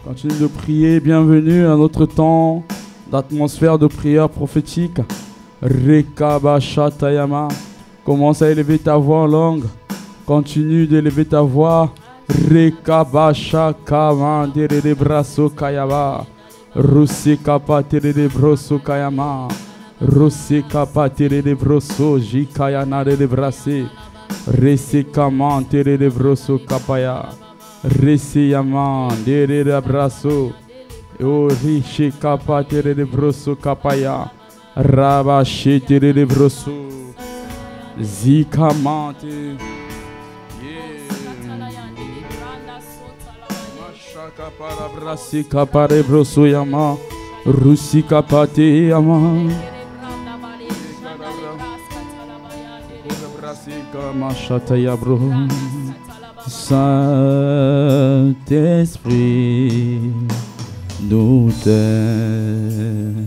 Continue de prier. Bienvenue à notre temps d'atmosphère de prière prophétique. Rekabashatayama. Commence à élever ta voix en langue. Continue d'élever ta voix. Rekabashakama derede braso kayaba. Rusikapa terede broso kayama. Rusikapa terede broso jikayana de brase. Resikama terede broso kapaya. Resiyama derede braso. O rishikapa terede broso kapaya. Rabashi terede broso. Zikamante. Mashaka brasika pare broso yama. Rusika pate yama. Brasika mashata yabro. Saint-Esprit, nous t'aimons.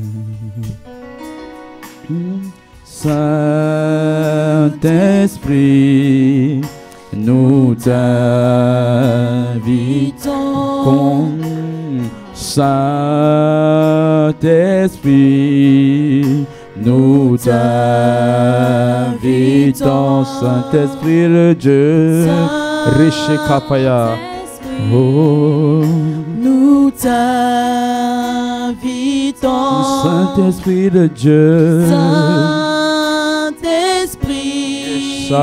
Saint-Esprit, nous t'invitons. Saint-Esprit, nous t'invitons. Saint-Esprit de Dieu, riche kapaya. Oh, nous t'invitons. Saint-Esprit de Dieu, Saint-Esprit, nous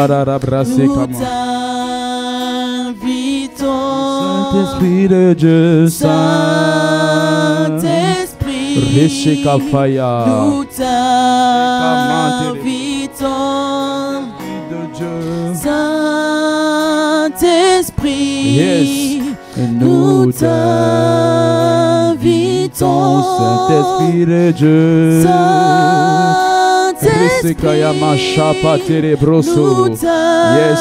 t'invitons. Saint-Esprit de Dieu, Saint-Esprit, riche kapaya. nous t'invitons. Saint-Esprit, Yes. nous t'invitons. Saint-Esprit de Dieu, Saint-Esprit, nous yes.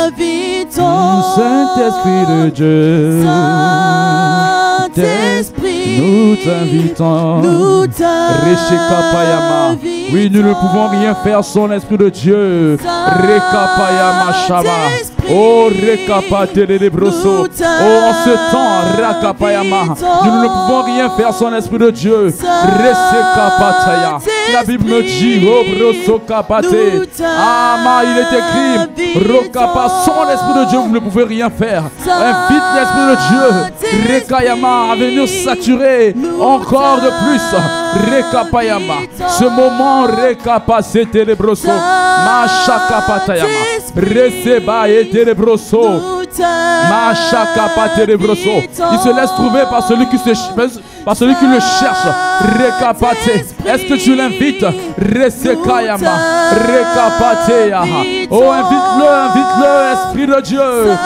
t'invitons. Saint-Esprit de Dieu, Saint-Esprit, nous t'invitons. nous t'invitons. Oui, nous ne pouvons rien faire sans l'Esprit de Dieu. Rekapayama Shaba. Oh, Rekapate de Brosso. Oh, en ce temps, Rakapayama, nous ne pouvons rien faire sans l'Esprit de Dieu. Resekapataya. La Bible me dit, oh, Brosso Kapate. Ah, il est écrit, Rokapa, sans l'Esprit de Dieu, vous ne pouvez rien faire. Invite l'Esprit de Dieu, Rekayama, à venir saturer encore de plus. Rekapayama. Ce moment, Rekapase Telebroso. Mashakapatayama. Reseba et Telebroso. Mashakapate Telebroso. Il se laisse trouver par celui qui le cherche. Rekapate. Est-ce que tu l'invites? Resekayama. Rekapateya. Oh, invite-le, Esprit de Dieu.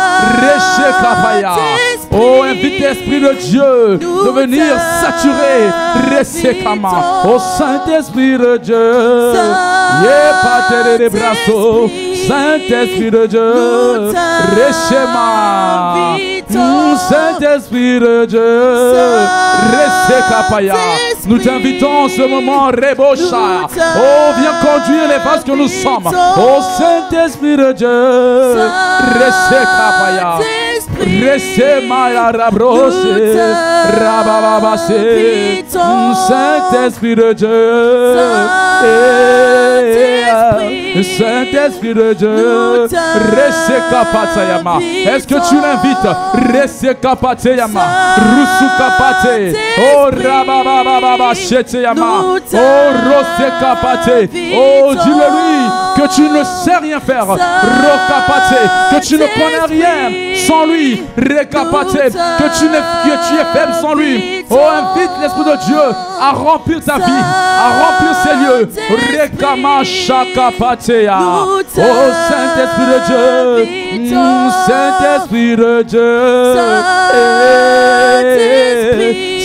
Reshekapaya. Oh, invite l'Esprit de Dieu de venir saturer. Resekama. Oh, Saint-Esprit de Dieu. Yepate de brasso. Saint-Esprit de Dieu. Reshema. Saint-Esprit de Dieu. Resekapaya. Nous t'invitons en ce moment, Rebosha. Oh, viens conduire les vases que nous sommes. Oh, Saint-Esprit de Dieu. Resekapaya. Resemaya Rabrose. Rabababase. Saint-Esprit de Dieu. Saint-Esprit de Dieu. Resekapatayama. Est-ce que tu l'invites? Resekapatayama. Rusukapate. Oh, Rababababa Sheteyama. Oh, Rosekapate. Oh, dis-le-lui que tu ne sais rien faire. Rokapate. Que tu ne connais rien sans lui. Rekapate. Que tu es faible sans lui. Oh, invite l'Esprit de Dieu à remplir ta vie, à remplir ces lieux. Rekama Shakapatea. Oh, Saint-Esprit de Dieu. Saint-Esprit de Dieu.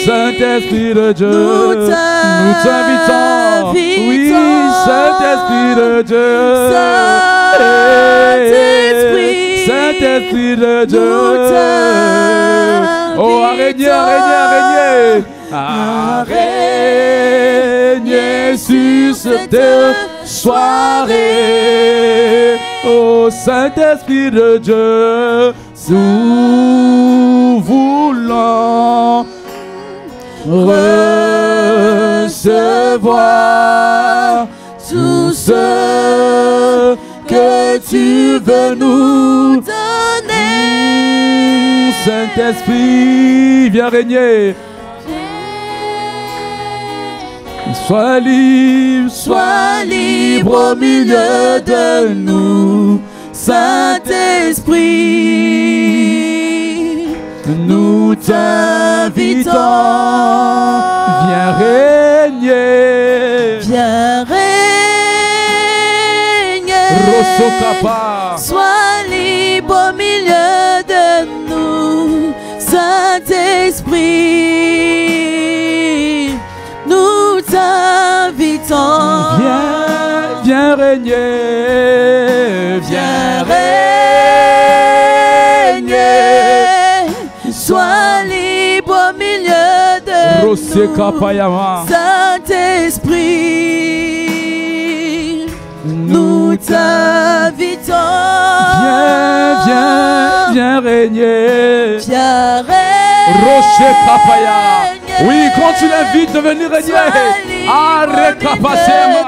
Saint-Esprit de Dieu. Nous t'invitons. Oui, Saint-Esprit de Dieu. Saint-Esprit de Dieu. Oh, araignée, araignée, araignée. Araignée sur cette soirée. Oh, Saint-Esprit de Dieu. Nous voulons recevoir tout ce que tu veux nous donner. Saint-Esprit, viens régner. Sois libre au milieu de nous, Saint-Esprit. Nous t'invitons, viens régner. viens régner. Rosokapa. Sois libre au milieu de nous, Saint-Esprit. Nous t'invitons, Viens régner. viens régner. Sois libre au milieu de nous, Saint-Esprit. Nous t'invitons, Viens régner. viens Rocher Kapaya. régner. Oui, quand tu l'invites de venir régner. Ah, Rekapasema.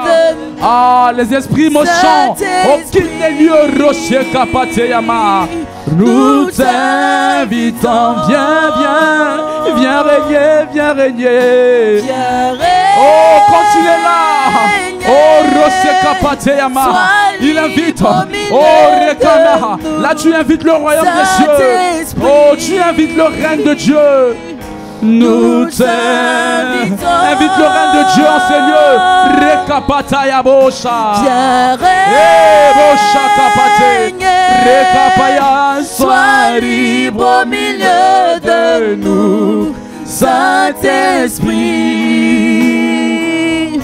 Ah, les esprits me chantent. Aucun des lieux, Rocher Kapateyama. Nous t'invitons. Viens régner, viens régner. Viens régner. Oh, quand il est là. Oh, Rocher Kapateyama. Il invite. Oh, Rekana. Là, tu invites le royaume des cieux. Oh, tu invites le règne de Dieu. Nous t'invitons. Invite le règne de Dieu en ces lieux. Rekapataya Bosha. Viens Bosha Kapate. Rekapaya. Sois libre au milieu de nous, Saint-Esprit.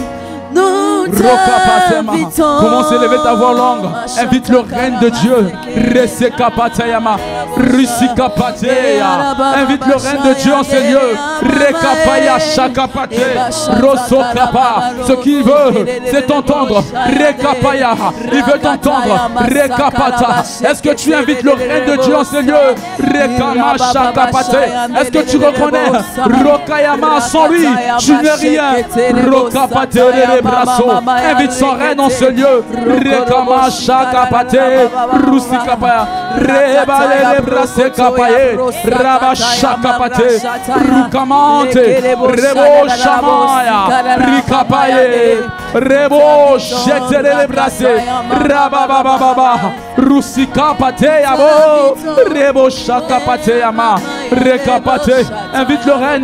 Nous t'invitons. Commence à élever ta voix longue. Invite le règne de Dieu. Resekapatayama. Rusikapateya. Invite le règne de Dieu en ces lieux. Rekapaya Shakapate. Rosokapa. Ce qu'il veut, c'est t'entendre. Rekapaya. Il veut t'entendre. Rekapata. Est-ce que tu invites le règne de Dieu en ces lieux? Rekama Shakapate. Est-ce que tu reconnais Rokayama? Sans lui, tu n'es rien. Rokapate. Invite son règne dans ce lieu. Rekama Shakapate. Rusikapaya. Rebale Lebrase Kapaye. Rabashakapate. Rukamante. Rebo Shamaya. Rikapaye. Rebo Shetere Lebrase. Rabababa. Rusikapate Yabo. Rebo Shakapate Yama. Rekapate. Invite le règne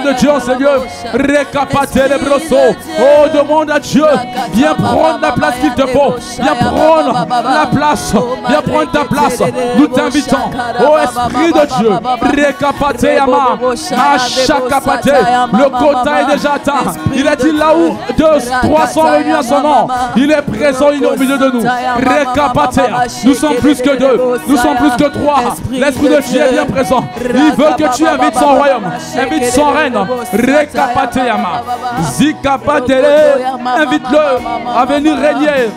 de Dieu en ce lieu. Rekapate les brosseaux. Oh, demande à Dieu. Viens prendre la place qu'il te faut. Viens prendre la place. Viens prendre ta place. Nous t'invitons. Oh, Esprit de Dieu. Rekapate Yama. Mashakapate. Le quota est déjà atteint. Il a dit là où 300 réunis à son nom. Il est présent, il est au milieu de nous. Rekapate. Nous sommes plus que 2. Nous sommes plus que 3. L'Esprit de Dieu est bien présent. Il veut que tu invites son royaume. Invite son règne. Rekapate Yama. Zikapatele. Invite-le à venir régner.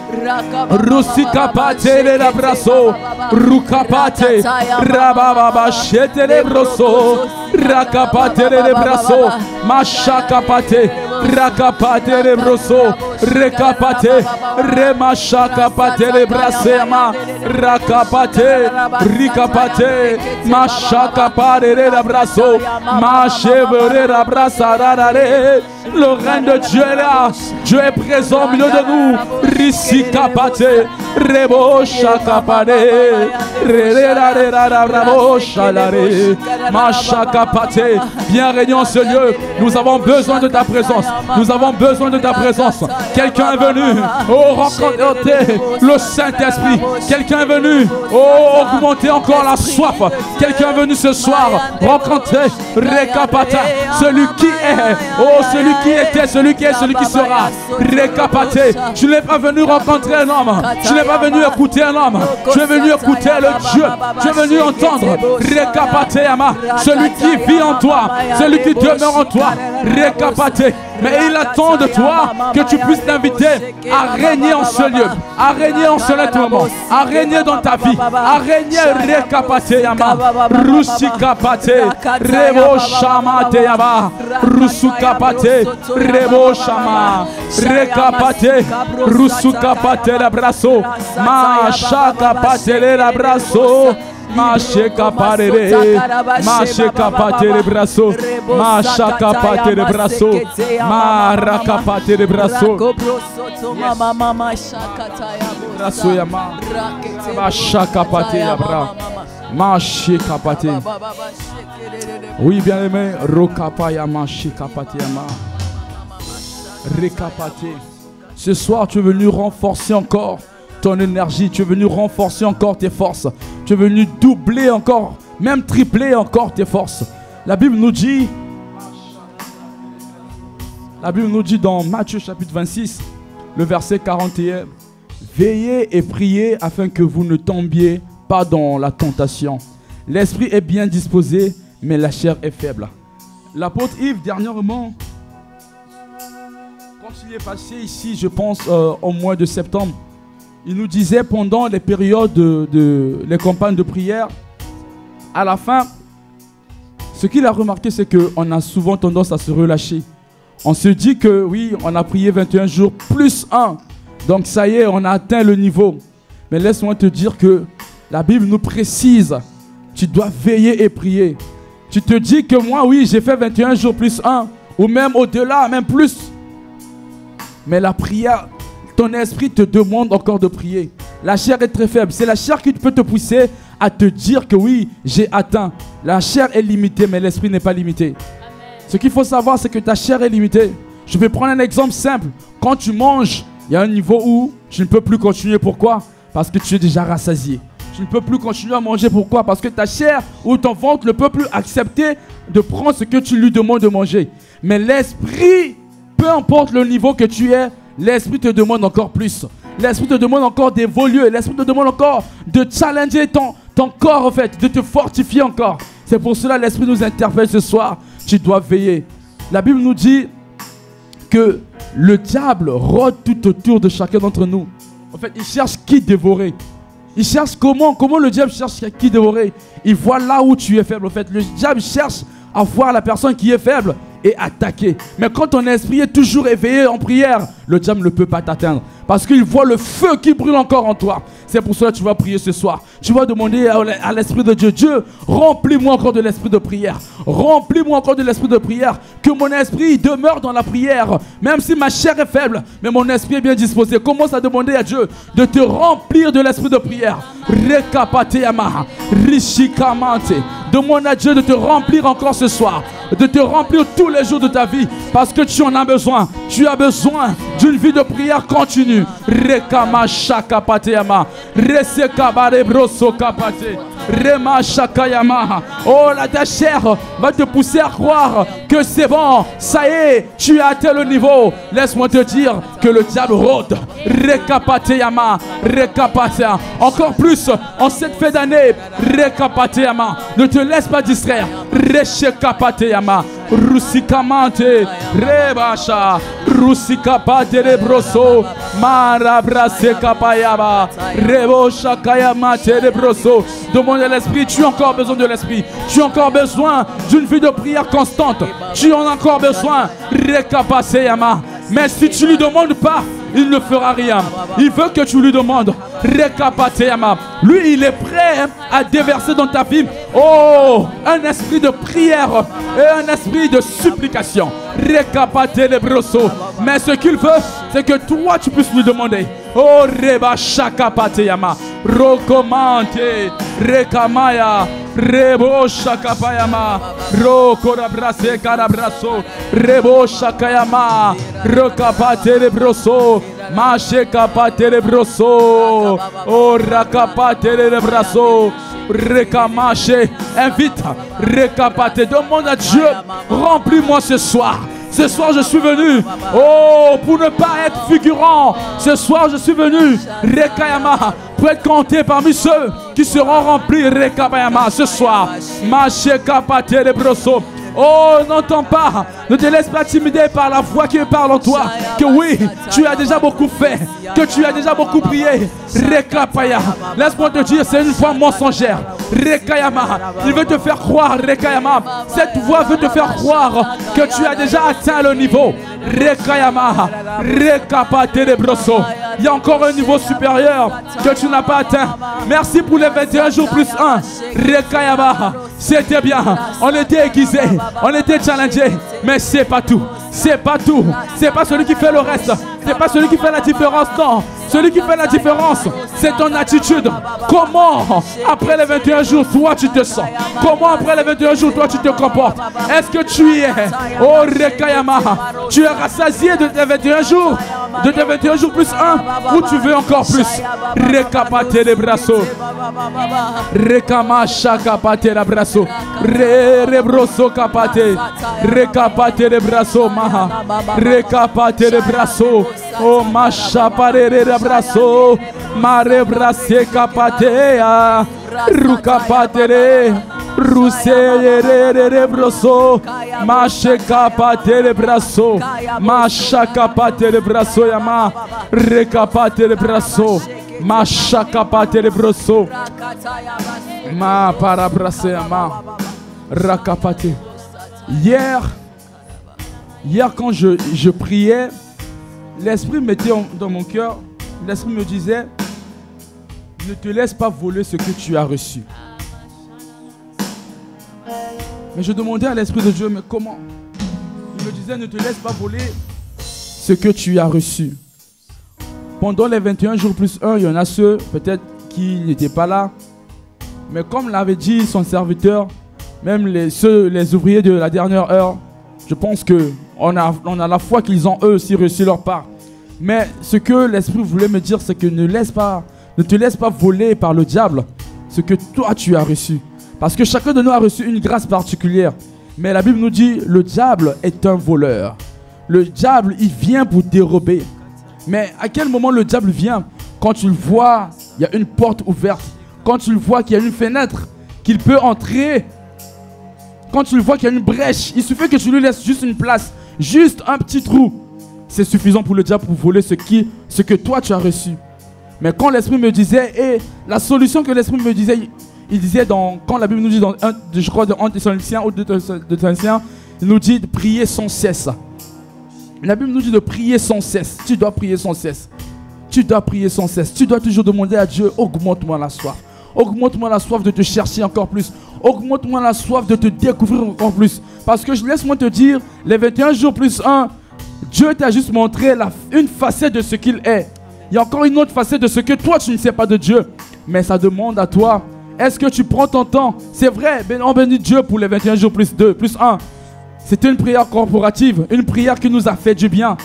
Rusikapate les brasso. Rukapate. Rababa chete les brosso. Rakapate les brasso. Machakapate. Rakapate les brosso. Rekapate. Remachakapate les brassema. Rakapate. Rikapate. Machakapate les brasso. Machevere la brassarare. Le règne de Dieu est là. Dieu est présent au milieu de nous. Risikapate. Rebo Shakapane. Rebo Shalare. Machakapate. Viens régner en ce lieu. Nous avons besoin de ta présence. Nous avons besoin de ta présence. Quelqu'un est venu. Oh, rencontrer le Saint-Esprit. Quelqu'un est venu. Oh, augmenter encore la soif. Quelqu'un est venu ce soir. Rencontrer Rekapata. Celui qui est. Oh, celui qui était, celui qui est, celui qui sera. Rekapate. Tu n'es pas venu rencontrer un homme. Tu n'es pas venu écouter un homme. Tu es venu écouter le Dieu. Tu es venu entendre. Rekapateyama. Celui qui vit en toi. Celui qui demeure en toi. Rekapate. Mais il attend de toi que tu puisses t'inviter à régner en ce lieu, à régner en ce moment, à régner dans ta vie, à régner Rekapateyama. Rusikapate. Rebo Shamateyama. Rusukapate. Rebo Shama. Rekapate. Rusukapate l'abrasso. Ma Shakapate l'abrasso. Ma Shekapare. Ma Shekapate le brasso. Ma Shakapate le brasso. Ma Rakapate le brasso. Brasso yama. Ma Shakapate yabra. Ma Shekapate. Oui, bien aimé. Rokapayama Shekapate yama. Rekapate. Ce soir, tu es venu renforcer encore ton énergie. Tu es venu renforcer encore tes forces. Tu es venu doubler encore, même tripler encore tes forces. La Bible nous dit dans Matthieu chapitre 26, le verset 41, veillez et priez afin que vous ne tombiez pas dans la tentation. L'esprit est bien disposé, mais la chair est faible. L'apôtre Yves, dernièrement, quand il est passé ici, je pense au mois de septembre, il nous disait pendant les périodes les campagnes de prière, à la fin, ce qu'il a remarqué, c'est qu'on a souvent tendance à se relâcher. On se dit que oui, on a prié 21 jours plus 1. Donc ça y est, on a atteint le niveau. Mais laisse-moi te dire que la Bible nous précise, tu dois veiller et prier. Tu te dis que moi, oui, j'ai fait 21 jours plus 1. Ou même au-delà, même plus. Mais la prière, ton esprit te demande encore de prier. La chair est très faible. C'est la chair qui peut te pousser à te dire que oui, j'ai atteint. La chair est limitée, mais l'esprit n'est pas limité. Amen. Ce qu'il faut savoir, c'est que ta chair est limitée. Je vais prendre un exemple simple. Quand tu manges, il y a un niveau où tu ne peux plus continuer. Pourquoi? Parce que tu es déjà rassasié. Tu ne peux plus continuer à manger. Pourquoi? Parce que ta chair ou ton ventre ne peut plus accepter de prendre ce que tu lui demandes de manger. Mais l'esprit, peu importe le niveau que tu es, l'esprit te demande encore plus. L'esprit te demande encore d'évoluer. L'esprit te demande encore de challenger ton corps, en fait, de te fortifier encore. C'est pour cela que l'esprit nous interpelle ce soir. Tu dois veiller. La Bible nous dit que le diable rôde tout autour de chacun d'entre nous. En fait, il cherche qui dévorer. Il cherche comment le diable cherche qui dévorer. Il voit là où tu es faible. En fait, le diable cherche à voir la personne qui est faible et attaquer. Mais quand ton esprit est toujours éveillé en prière, le diable ne peut pas t'atteindre. Parce qu'il voit le feu qui brûle encore en toi. C'est pour cela que tu vas prier ce soir. Tu vas demander à l'Esprit de Dieu, Dieu, remplis-moi encore de l'esprit de prière. Remplis-moi encore de l'esprit de prière. Que mon esprit demeure dans la prière. Même si ma chair est faible, mais mon esprit est bien disposé. Commence à demander à Dieu de te remplir de l'esprit de prière. Rekapateyama, rishikamante. Demande à Dieu de te remplir encore ce soir. De te remplir tous les jours de ta vie. Parce que tu en as besoin. Tu as besoin d'une vie de prière continue. Rekama shakapateyama. Resekabare broso kapate. Rema shakayama. Oh, ta chair va te pousser à croire que c'est bon. Ça y est, tu as atteint le niveau. Laisse-moi te dire que le diable rôde. Rekapateyama. Rekapatea. Encore plus en cette fin d'année. Rekapateyama. Ne te laisse pas distraire. Reshekapateyama. Rusikamante. Rebasha. Rusikapate rebroso. Marabrase kapayaba. Rebo shakayama rebroso. Demande à l'esprit, tu as encore besoin de l'esprit. Tu as encore besoin d'une vie de prière constante. Tu en as encore besoin. Rekapaseyama. Mais si tu ne lui demandes pas, il ne fera rien. Il veut que tu lui demandes. Rekapateyama. Lui, il est prêt à déverser dans ta vie, oh, un esprit de prière et un esprit de supplication. Rekapateyama. Mais ce qu'il veut, c'est que toi, tu puisses lui demander. Oh, Reba Shakapateyama. Rokomante. Rekamaya. Rebo Shakapayama. Rokorabrase Karabraso. Rebo Shakayama. Rokapateyama. Mashekapateyama. Oh, Rakapateyama. Rekamache. Invite. Rekapate. Demande à Dieu. Remplis-moi ce soir. Ce soir, je suis venu, oh, pour ne pas être figurant. Ce soir, je suis venu, Rekayama, pour être compté parmi ceux qui seront remplis, Rekayama, ce soir. Mashekapate de brosso. Oh, n'entends pas, ne te laisse pas intimider par la voix qui parle en toi. Que oui, tu as déjà beaucoup fait, que tu as déjà beaucoup prié. Rekapaya, laisse-moi te dire, c'est une voix mensongère. Rekayama, il veut te faire croire, Rekayama. Cette voix veut te faire croire que tu as déjà atteint le niveau. Rekayama, Rekapate de brosso. Il y a encore un niveau supérieur que tu n'as pas atteint. Merci pour les 21 jours plus 1. Rekayama, c'était bien, on était aiguisés. On était challengé, mais c'est pas tout. C'est pas tout. C'est pas celui qui fait le reste. C'est pas celui qui fait la différence. Non. Celui qui fait la différence, c'est ton attitude. Comment, après les 21 jours, toi tu te sens? Comment, après les 21 jours, toi tu te comportes? Est-ce que tu es, oh Rekayama, tu es rassasié de tes 21 jours, de tes 21 jours plus 1, ou tu veux encore plus? Rekapate les brasso. Rekama shakapate la brasso. Rebroso kapate. Rekapate les brasso maha. Rekapate les brasso. Oh machapare abraço, mare brace capatea, rucapatere, rusere broso, mache capatere braço, macha capatere braço yama, recapatere braço, macha capatere broso, ma para brace yama, rakapate. Hier quand je priais, l'Esprit mettait dans mon cœur, l'Esprit me disait, ne te laisse pas voler ce que tu as reçu. Mais je demandais à l'Esprit de Dieu, mais comment? Il me disait, ne te laisse pas voler ce que tu as reçu. Pendant les 21 jours plus 1, il y en a ceux, peut-être, qui n'étaient pas là. Mais comme l'avait dit son serviteur, même les ouvriers de la dernière heure, je pense qu'on a la foi qu'ils ont eux aussi reçu leur part. Mais ce que l'Esprit voulait me dire, c'est que ne te laisse pas voler par le diable ce que toi tu as reçu. Parce que chacun de nous a reçu une grâce particulière. Mais la Bible nous dit, le diable est un voleur. Le diable, il vient pour dérober. Mais à quel moment le diable vient? Quand tu le vois, il y a une porte ouverte. Quand tu le vois qu'il y a une fenêtre, qu'il peut entrer. Quand tu le vois qu'il y a une brèche, il suffit que tu lui laisses juste une place, juste un petit trou. C'est suffisant pour le diable pour voler ce que toi tu as reçu. Mais quand l'Esprit me disait, et la solution que l'Esprit me disait, il disait quand la Bible nous dit dans je crois dans 1 Thessaloniciens ou 2 Thessaloniciens, il nous dit de prier sans cesse. La Bible nous dit de prier sans cesse. Tu dois prier sans cesse. Tu dois prier sans cesse. Tu dois toujours demander à Dieu, augmente-moi la soif. Augmente-moi la soif de te chercher encore plus. Augmente-moi la soif de te découvrir encore plus. Parce que laisse-moi te dire, les 21 jours plus 1, Dieu t'a juste montré une facette de ce qu'il est. Il y a encore une autre facette de ce que toi tu ne sais pas de Dieu. Mais ça demande à toi, est-ce que tu prends ton temps? C'est vrai, on bénit Dieu pour les 21 jours plus 2, plus 1. C'était une prière corporative, une prière qui nous a fait du bien.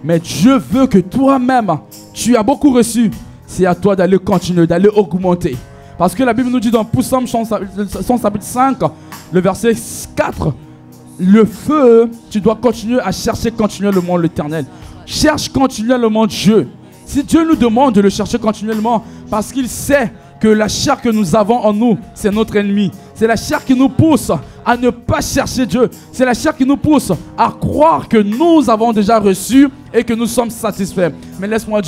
Mais Dieu veut que toi-même, tu as beaucoup reçu. C'est à toi d'aller continuer, d'aller augmenter. Parce que la Bible nous dit dans Psaume 105, le verset 4, le feu, tu dois continuer à chercher continuellement l'Éternel. Cherche continuellement Dieu. Si Dieu nous demande de le chercher continuellement, parce qu'il sait que la chair que nous avons en nous, c'est notre ennemi. C'est la chair qui nous pousse à ne pas chercher Dieu. C'est la chair qui nous pousse à croire que nous avons déjà reçu et que nous sommes satisfaits. Mais laisse-moi te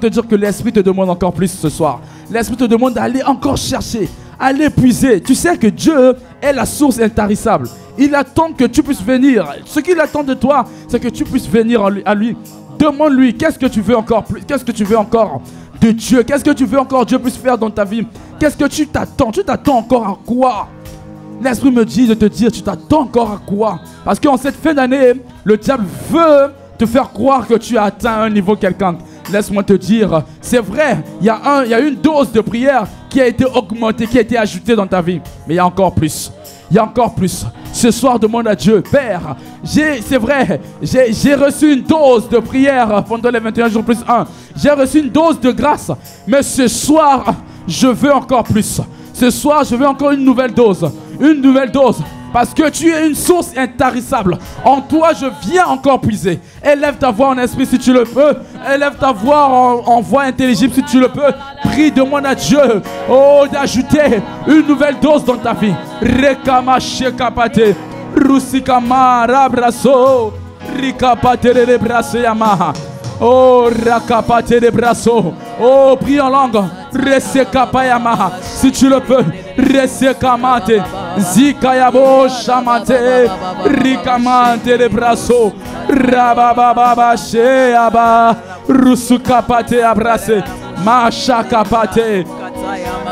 dire que l'Esprit te demande encore plus ce soir. L'Esprit te demande d'aller encore chercher, aller puiser. Tu sais que Dieu est la source intarissable. Il attend que tu puisses venir. Ce qu'il attend de toi, c'est que tu puisses venir à lui. Demande-lui, qu'est-ce que tu veux encore plus? Qu'est-ce que tu veux encore de Dieu? Qu'est-ce que tu veux encore Dieu puisse faire dans ta vie? Qu'est-ce que tu t'attends? Tu t'attends encore à quoi? L'Esprit me dit de te dire, tu t'attends encore à quoi? Parce qu'en cette fin d'année, le diable veut te faire croire que tu as atteint un niveau quelconque. Laisse-moi te dire, c'est vrai, il y a une dose de prière qui a été augmentée, qui a été ajoutée dans ta vie. Mais il y a encore plus. Il y a encore plus. Ce soir, demande à Dieu, Père, c'est vrai, j'ai reçu une dose de prière pendant les 21 jours plus 1. J'ai reçu une dose de grâce. Mais ce soir, je veux encore plus. Ce soir, je veux encore une nouvelle dose. Une nouvelle dose. Parce que tu es une source intarissable. En toi, je viens encore puiser. Élève ta voix en esprit si tu le peux. Élève ta voix en voix intelligible si tu le peux. Prie, demande à Dieu d'ajouter une nouvelle dose dans ta vie. Rekama shekapate. Rusikama rabraso. Rikapate de braso yamaha. Oh, rakapate de braso. Oh, prie en langue. Resekapayama. Si tu le peux. Resekamate. Zikayabo shamate. Rikamante de braso. Rabababa sheaba. Rusukapate abrase. Machakapate.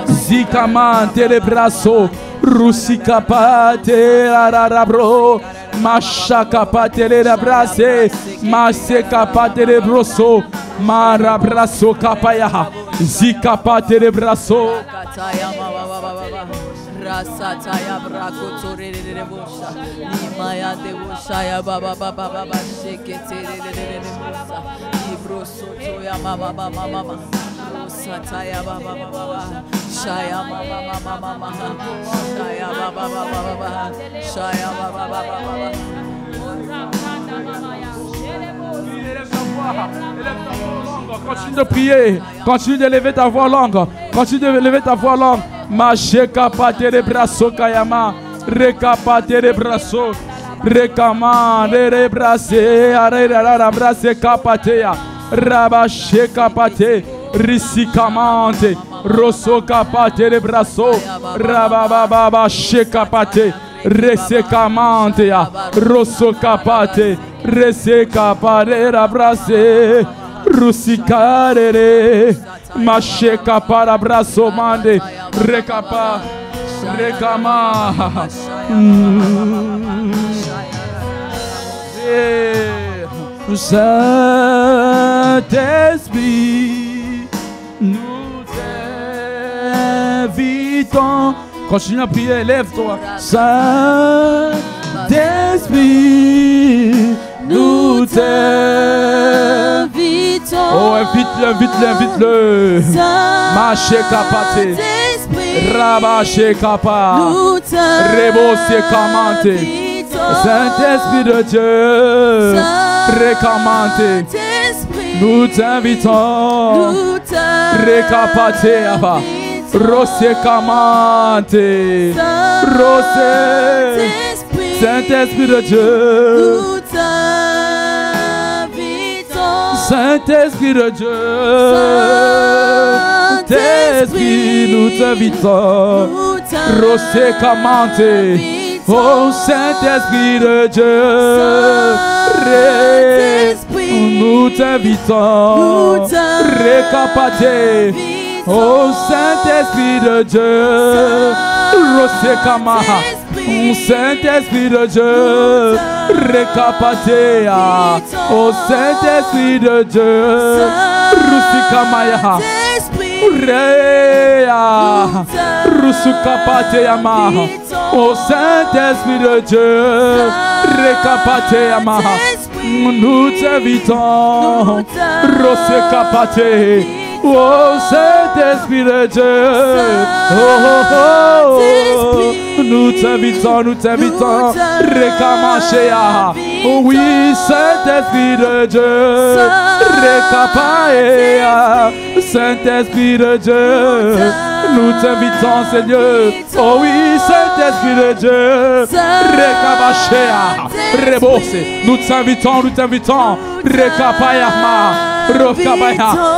Zikamante de braso. Rusikapate ararabro. Machakapate de brase. Masekapate de broso. Marabraso kapaya. Zikapate de braso. Rasataya brakotore de bosha Nimaya de bosha ya baba baba shekete de bosha Ibroso toya mama mama Rosataya baba baba Shaya mama Shaya baba Shaya baba Continue de prier, continue de lever ta voix longue, continue de lever ta voix longue. Macheka pate de brasso kayama, rekapate de brasso, rekama de brasse, arera brasse kapatea, rabasheka pate, risikamante, rosso kapate de brasso, rabababa sheka pate, resekamante, rosso kapate, resekapare brasse. Rusikarere macheka para braço mande recapa recama Saint-Esprit nous t'invitons. Continue à prier, lève-toi. Saint-Esprit nous t'invitons. Oh, invite-le. Macheka pate. Rabacheka pa. Rebo sekamante. Saint-Esprit de Dieu. Recamante. Nous t'invitons. Recapate ava. Rosekamante. Rose. Saint-Esprit de Dieu. Saint-Esprit de Dieu, Saint-Esprit, nous t'invitons. Rosé Kamante, oh Saint-Esprit de Dieu, nous t'invitons. Récapate, oh Saint-Esprit de Dieu, Rosé Kamante. Saint-Esprit de Dieu, Récapatea, oh Saint-Esprit de Dieu, Rusikamaya, Réa, Rusukapateama, oh Saint-Esprit de Dieu, Récapateama, nous t'invitons, Rosekapate. Oh Saint-Esprit de Dieu, nous t'invitons, Rekamashea. Oh oui, Saint-Esprit de Dieu, Rekapaea. Saint-Esprit de Dieu, nous t'invitons, Seigneur. Oh oui, Saint-Esprit de Dieu, Rekamashea. Rebose, nous t'invitons, Rekapayama.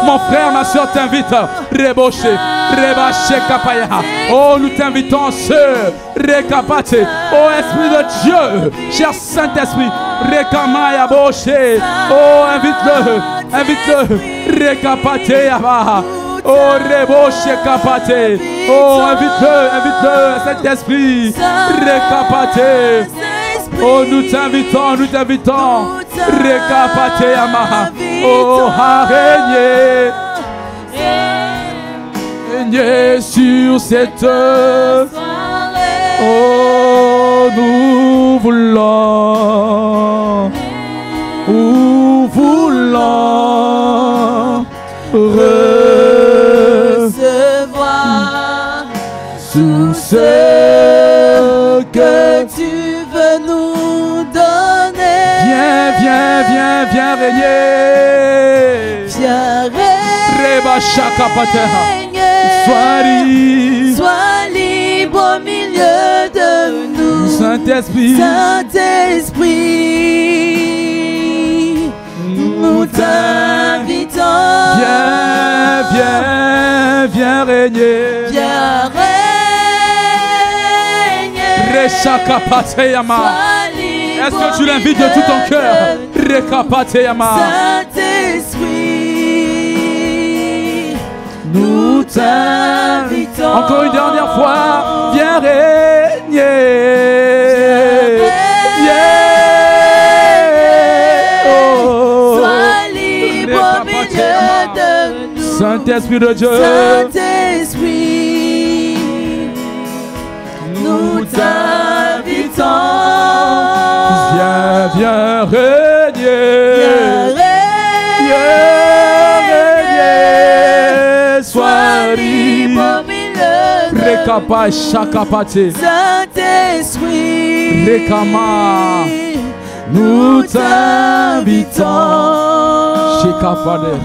Mon frère, ma soeur t'invite. Reboché, Rebaché Kapaya. Oh, nous t'invitons, sœur. Rekapate. Oh, Esprit de Dieu. Cher Saint-Esprit. Rekamaya Boché. Oh, invite-le. Rekapate Yaba. Oh, Reboché Kapate. Oh, invite-le. Saint-Esprit. Rekapate. Oh, nous t'invitons. Rekapate Yama. Oh, régner sur cette terre. Oh, nous voulons recevoir tout ce que tu viens régner. Viens Reba Shakapateha. régner. Sois libre au milieu de nous. Saint-Esprit. Saint-Esprit, nous t'invitons. Viens, viens, viens régner. Viens régner. Reshakapateyama. Est-ce que tu l'invites de tout ton cœur? Rekapateyama. Saint-Esprit, nous t'invitons. Encore une dernière fois. Viens régner. Sois libre au milieu de nous. Saint-Esprit de Dieu. Saint-Esprit, nous t'invitons. Viens, viens régner. Viens régner. Sois libre libre. au milieu de Rekapa Shakapate. Saint-Esprit, Rekama. nous t'invitons. Shekapade.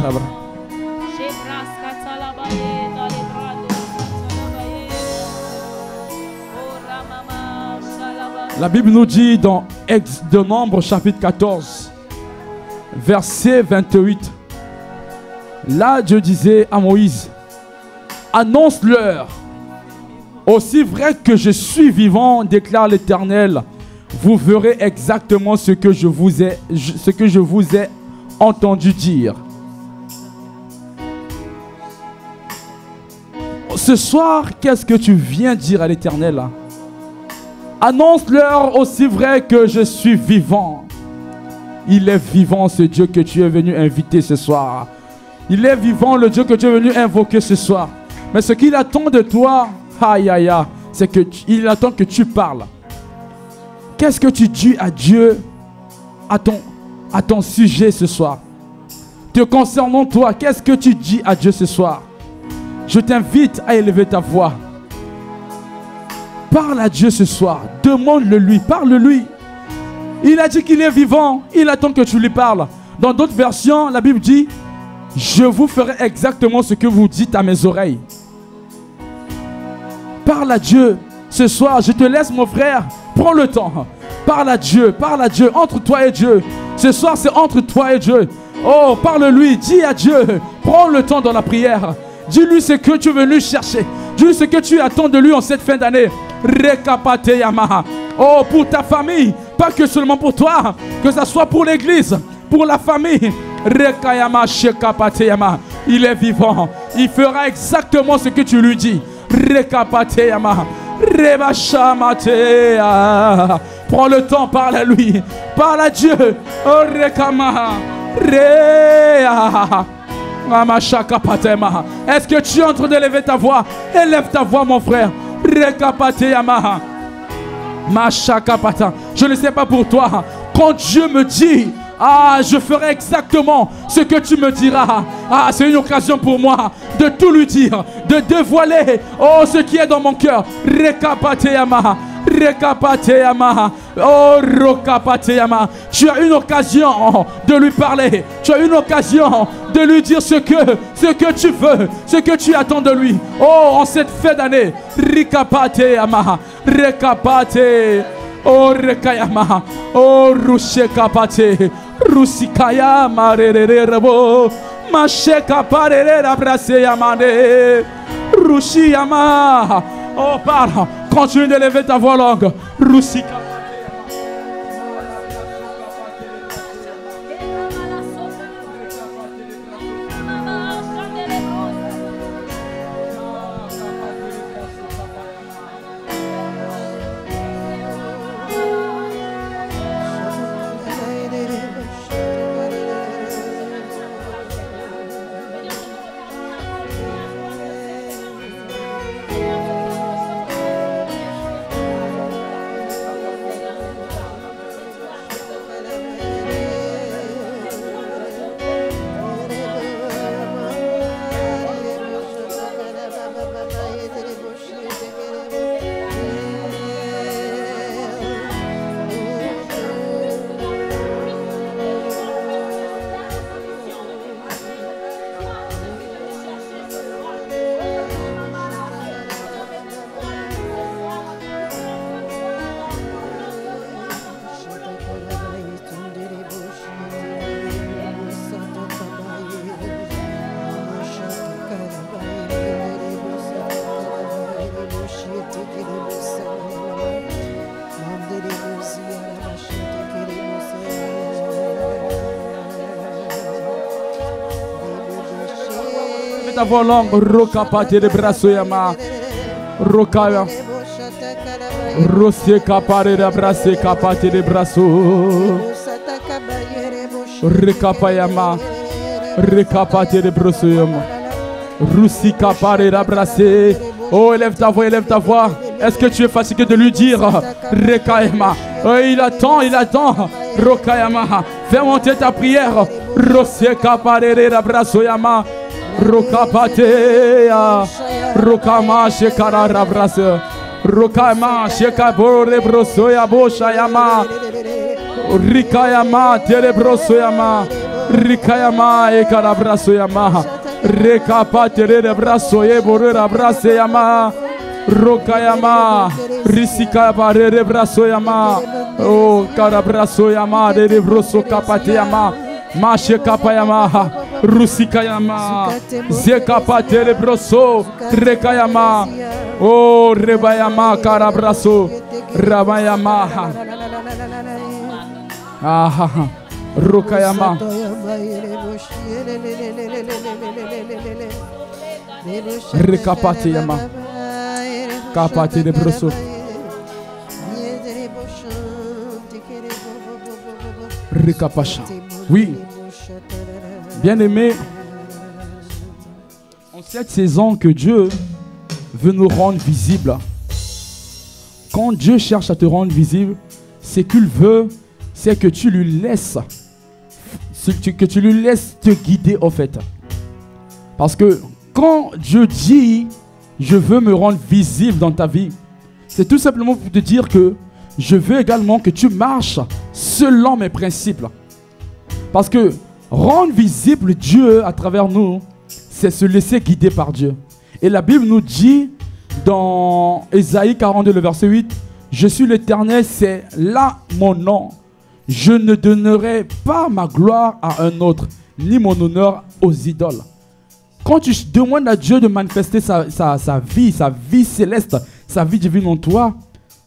La Bible nous dit dans de Nombre chapitre 14, verset 28. Là, Dieu disait à Moïse, annonce-leur, aussi vrai que je suis vivant, déclare l'Éternel, vous verrez exactement ce que je vous ai entendu dire. Ce soir, qu'est-ce que tu viens dire à l'Éternel? Annonce-leur aussi vrai que je suis vivant. Il est vivant, ce Dieu que tu es venu inviter ce soir. Il est vivant, le Dieu que tu es venu invoquer ce soir. Mais ce qu'il attend de toi, aïe aïe aïe, c'est qu'il attend que tu parles. Qu'est-ce que tu dis à Dieu à ton sujet ce soir? Te concernant toi, qu'est-ce que tu dis à Dieu ce soir? Je t'invite à élever ta voix. Parle à Dieu ce soir. Demande-le lui. Parle-lui. Il a dit qu'il est vivant. Il attend que tu lui parles. Dans d'autres versions, la Bible dit, je vous ferai exactement ce que vous dites à mes oreilles. Parle à Dieu. Ce soir, je te laisse mon frère. Prends le temps. Parle à Dieu. Parle à Dieu. Entre toi et Dieu. Ce soir, c'est entre toi et Dieu. Oh, parle-lui. Dis à Dieu. Prends le temps dans la prière. Dis-lui ce que tu es venu chercher. Dis-lui ce que tu attends de lui en cette fin d'année. Rekapateyama. Oh, pour ta famille. Pas que seulement pour toi. Que ce soit pour l'église. Pour la famille. Rekayama shekapateyama. Il est vivant. Il fera exactement ce que tu lui dis. Rekapateyama. Rebashamatea. Prends le temps, parle à lui. Parle à Dieu. Oh, Rekama. Rea. Est-ce que tu es en train d'élever ta voix? Élève ta voix, mon frère. Je ne sais pas pour toi. Quand Dieu me dit, je ferai exactement ce que tu me diras. C'est une occasion pour moi de tout lui dire, de dévoiler ce qui est dans mon cœur. Oh, Rokapateyama. Tu as une occasion de lui parler. Tu as une occasion de lui dire ce que tu veux, ce que tu attends de lui. Oh, en cette fin d'année. Rikapateyama. Rekapate. Oh, Rekayama. Oh, Rushekapate. Rusikayama. Rererebo. Mashekaparera braseyamane. Rushiyama. Oh, parle. Continue d'élever ta voix longue. Rusika. ta voix en langue. Rokapate de brasoyama. Rokaya. Rosé kapare de brase kapate de braso. Rekapayama. Rekapate de brasoyama. Roussi kapare de brase. Oh, élève ta voix, élève ta voix. Est-ce que tu es fatigué de lui dire Rekayama? Oh, il attend. Rokayama. Fais monter ta prière. Rosé kapare de brasoyama. Rokapateya. Rokama shekara rabrase. Rokama shekabore brosoya boshayama. Rikayama terebrosoyama. Rikayama ekarabrasoyama. Rekapatere brasoye bore rabraseyama. Rokayama risika bare brasoyama. Oh karabrasoyama de broso kapateyama. Mashe kapayama. Rusikayama, Zekapatere broso, Rekayama, oh Rebayama, Karabraso, Rabayama, ah, Rokayama, Rekapateyama, Kapatere broso, Rekapasha, oui. Bien-aimés, en cette saison que Dieu veut nous rendre visibles, quand Dieu cherche à te rendre visible, ce qu'il veut, c'est que tu lui laisses, te guider en fait. Parce que quand Dieu dit, je veux me rendre visible dans ta vie, c'est tout simplement pour te dire que je veux également que tu marches selon mes principes. Parce que rendre visible Dieu à travers nous, c'est se laisser guider par Dieu. Et la Bible nous dit dans Ésaïe 42, le verset 8, « Je suis l'Éternel, c'est là mon nom. Je ne donnerai pas ma gloire à un autre, ni mon honneur aux idoles. » Quand tu demandes à Dieu de manifester sa vie céleste, sa vie divine en toi,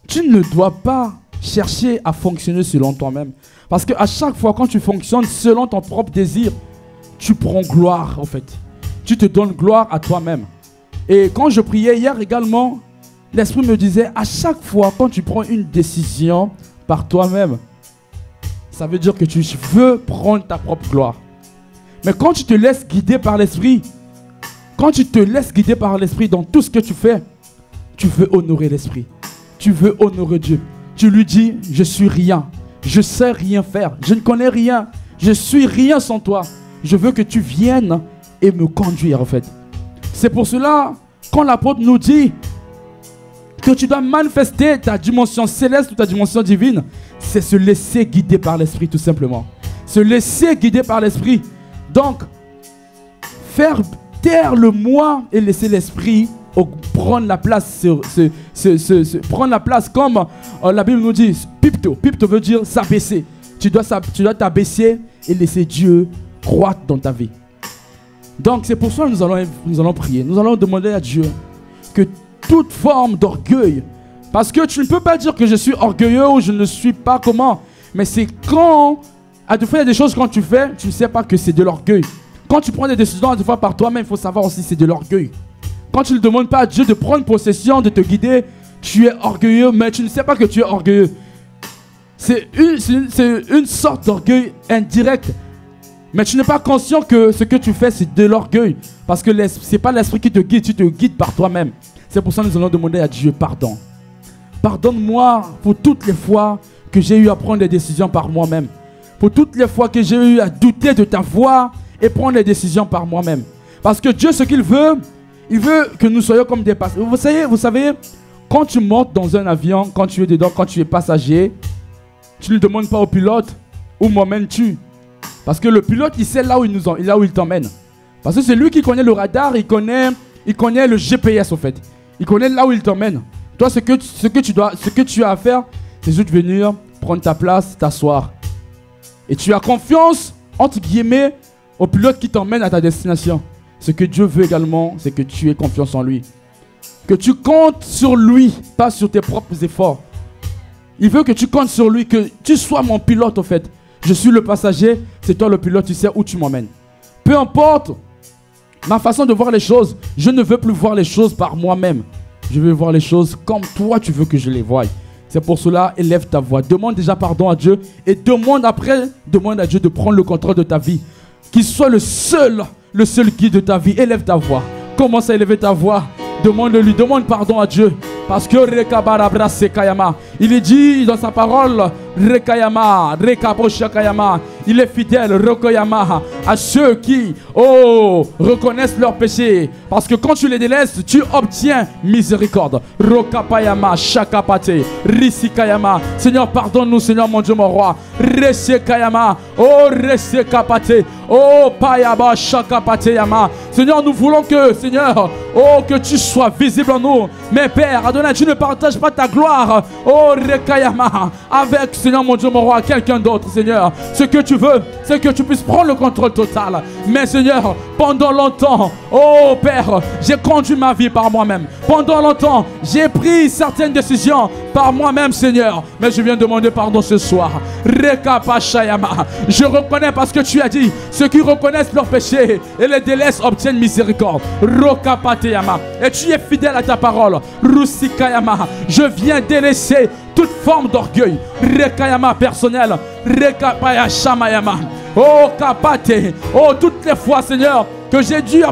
tu ne dois pas chercher à fonctionner selon toi-même. Parce qu'à chaque fois, quand tu fonctionnes selon ton propre désir, tu prends gloire, en fait. Tu te donnes gloire à toi-même. Et quand je priais hier également, l'Esprit me disait, à chaque fois, quand tu prends une décision par toi-même, ça veut dire que tu veux prendre ta propre gloire. Mais quand tu te laisses guider par l'Esprit, quand tu te laisses guider par l'Esprit dans tout ce que tu fais, tu veux honorer l'Esprit. Tu veux honorer Dieu. Tu lui dis, je suis rien. Je sais rien faire. Je ne connais rien. Je suis rien sans toi. Je veux que tu viennes et me conduire en fait. C'est pour cela, quand l'apôtre nous dit que tu dois manifester ta dimension céleste ou ta dimension divine, c'est se laisser guider par l'Esprit tout simplement. Se laisser guider par l'Esprit. Donc, faire taire le moi et laisser l'Esprit prendre la place, prendre la place comme la Bible nous dit, pipto. Pipto veut dire s'abaisser. Tu dois t'abaisser et laisser Dieu croître dans ta vie. Donc c'est pour ça que nous allons prier. Nous allons demander à Dieu que toute forme d'orgueil, parce que tu ne peux pas dire que je suis orgueilleux ou je ne suis pas comment, mais c'est quand, à deux fois il y a des choses quand tu fais, tu ne sais pas que c'est de l'orgueil. Quand tu prends des décisions à deux fois par toi-même, il faut savoir aussi que c'est de l'orgueil. Quand tu ne demandes pas à Dieu de prendre possession, de te guider, tu es orgueilleux, mais tu ne sais pas que tu es orgueilleux. C'est une sorte d'orgueil indirect. Mais tu n'es pas conscient que ce que tu fais, c'est de l'orgueil. Parce que ce n'est pas l'esprit qui te guide, tu te guides par toi-même. C'est pour ça que nous allons demander à Dieu pardon. Pardonne-moi pour toutes les fois que j'ai eu à prendre des décisions par moi-même. Pour toutes les fois que j'ai eu à douter de ta voix et prendre des décisions par moi-même. Parce que Dieu, ce qu'il veut, il veut que nous soyons comme des passagers. Vous savez, quand tu montes dans un avion, quand tu es dedans, quand tu es passager, tu ne demandes pas au pilote où m'emmènes-tu. Parce que le pilote, il sait là où il t'emmène. Parce que c'est lui qui connaît le radar, il connaît le GPS en fait. Il connaît là où il t'emmène. Toi, ce que tu as à faire, c'est juste venir, prendre ta place, t'asseoir. Et tu as confiance, entre guillemets, au pilote qui t'emmène à ta destination. Ce que Dieu veut également, c'est que tu aies confiance en lui. Que tu comptes sur lui, pas sur tes propres efforts. Il veut que tu comptes sur lui, que tu sois mon pilote en fait. Je suis le passager, c'est toi le pilote, tu sais où tu m'emmènes. Peu importe ma façon de voir les choses, je ne veux plus voir les choses par moi-même. Je veux voir les choses comme toi tu veux que je les voie. C'est pour cela, élève ta voix. Demande déjà pardon à Dieu et demande à Dieu de prendre le contrôle de ta vie. Qu'il soit le seul guide de ta vie. Élève ta voix. Commence à élever ta voix. Demande-lui, demande pardon à Dieu. Parce que il est dit dans sa parole, il est fidèle à ceux qui reconnaissent leurs péchés. Parce que quand tu les délaisses, tu obtiens miséricorde. Seigneur, pardonne-nous, Seigneur mon Dieu, mon roi. Seigneur, nous voulons que, Seigneur, que tu sois visible en nous. Mais Père, Adonai, tu ne partages pas ta gloire, avec, Seigneur mon Dieu, mon roi, quelqu'un d'autre, Seigneur. Ce que tu veux, c'est que tu puisses prendre le contrôle total. Mais Seigneur, pendant longtemps, Père, j'ai conduit ma vie par moi-même. Pendant longtemps, j'ai pris certaines décisions par moi-même, Seigneur. Mais je viens demander pardon ce soir. Je reconnais parce que tu as dit, ceux qui reconnaissent leurs péchés et les délaissent obtiennent miséricorde. Et tu es fidèle à ta parole. Je viens délaisser toute forme d'orgueil. Personnel. Toutes les fois, Seigneur, que j'ai dû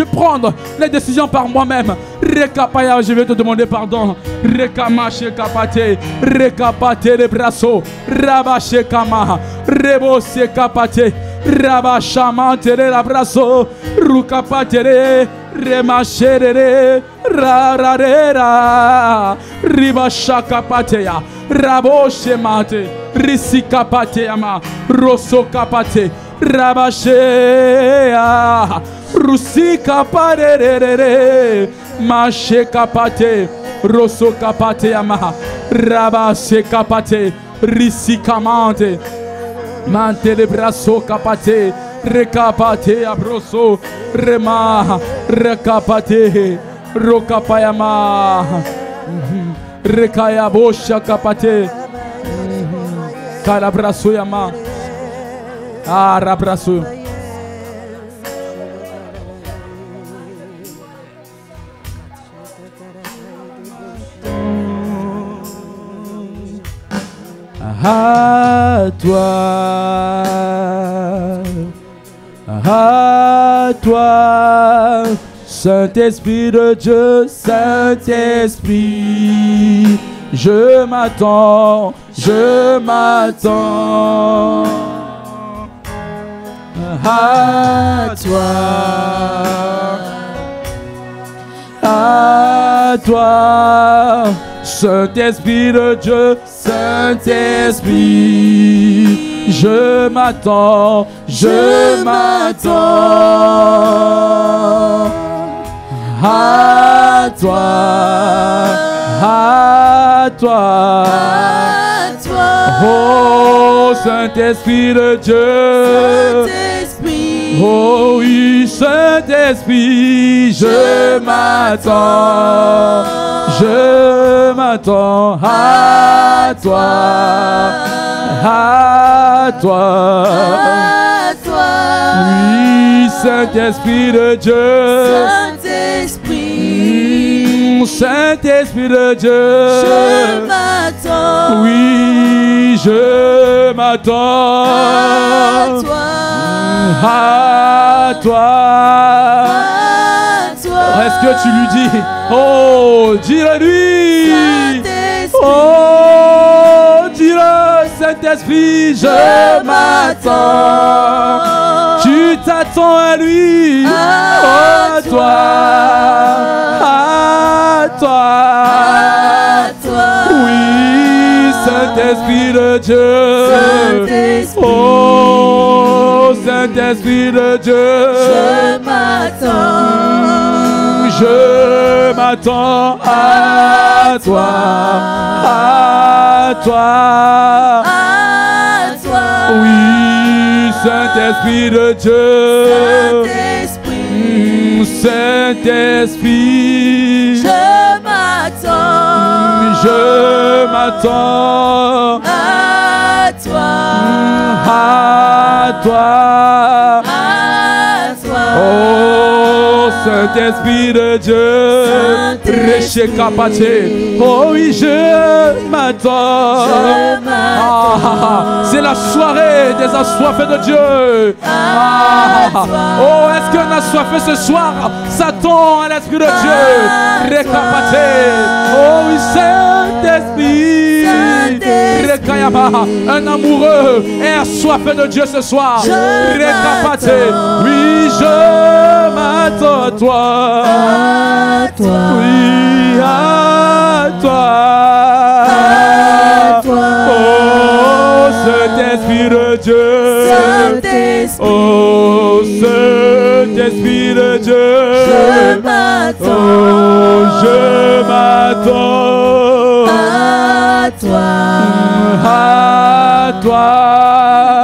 prendre les décisions par moi-même. Je vais te demander pardon. Les bras. Rabashekama. Rebose kapate. Rabashamantere labraso. Rukapatere. Remachere. Rararera. Ribashakapateya. Raboshemate. Risikapateama. Rosokapate. Rabashea. Rusikaparere. Mashekapate. Rosokapateama. Rabasekapate. Risikamante. Mante le brasso capate. Recapate abroso. Rema. Recapate. Rokapayama. Rekayabosha capate. Calabraso yama. Rabraso. À toi, Saint-Esprit de Dieu, Saint-Esprit, je m'attends, à toi, Saint-Esprit de Dieu, Saint-Esprit, je m'attends, à toi, oh Saint-Esprit de Dieu, oh oui Saint-Esprit, je m'attends à toi, oui Saint-Esprit de Dieu, Saint-Esprit de Dieu, je m'attends, oui je m'attends à toi. Est-ce que tu lui dis, oh, dis-le-lui, oh, dis-le, Saint-Esprit, je m'attends, tu t'attends à lui, à toi, oui, Saint-Esprit de Dieu, oh, Saint-Esprit de Dieu, je m'attends à toi, oui, Saint-Esprit de Dieu, Saint-Esprit, je m'attends à toi, oh Saint-Esprit de Dieu, oh oui, je m'attends. C'est la soirée des assoiffés de Dieu. Oh, est-ce qu'on a assoiffé ce soir? S'attend à l'Esprit de Dieu. Oh oui, Saint-Esprit. Un amoureux est assoiffé de Dieu ce soir. Oui, je m'attends à toi. Oui, à toi. Oh, Saint-Esprit de Dieu. Oh, Saint-Esprit de Dieu. Je m'attends. Oh, je m'attends à toi. À toi.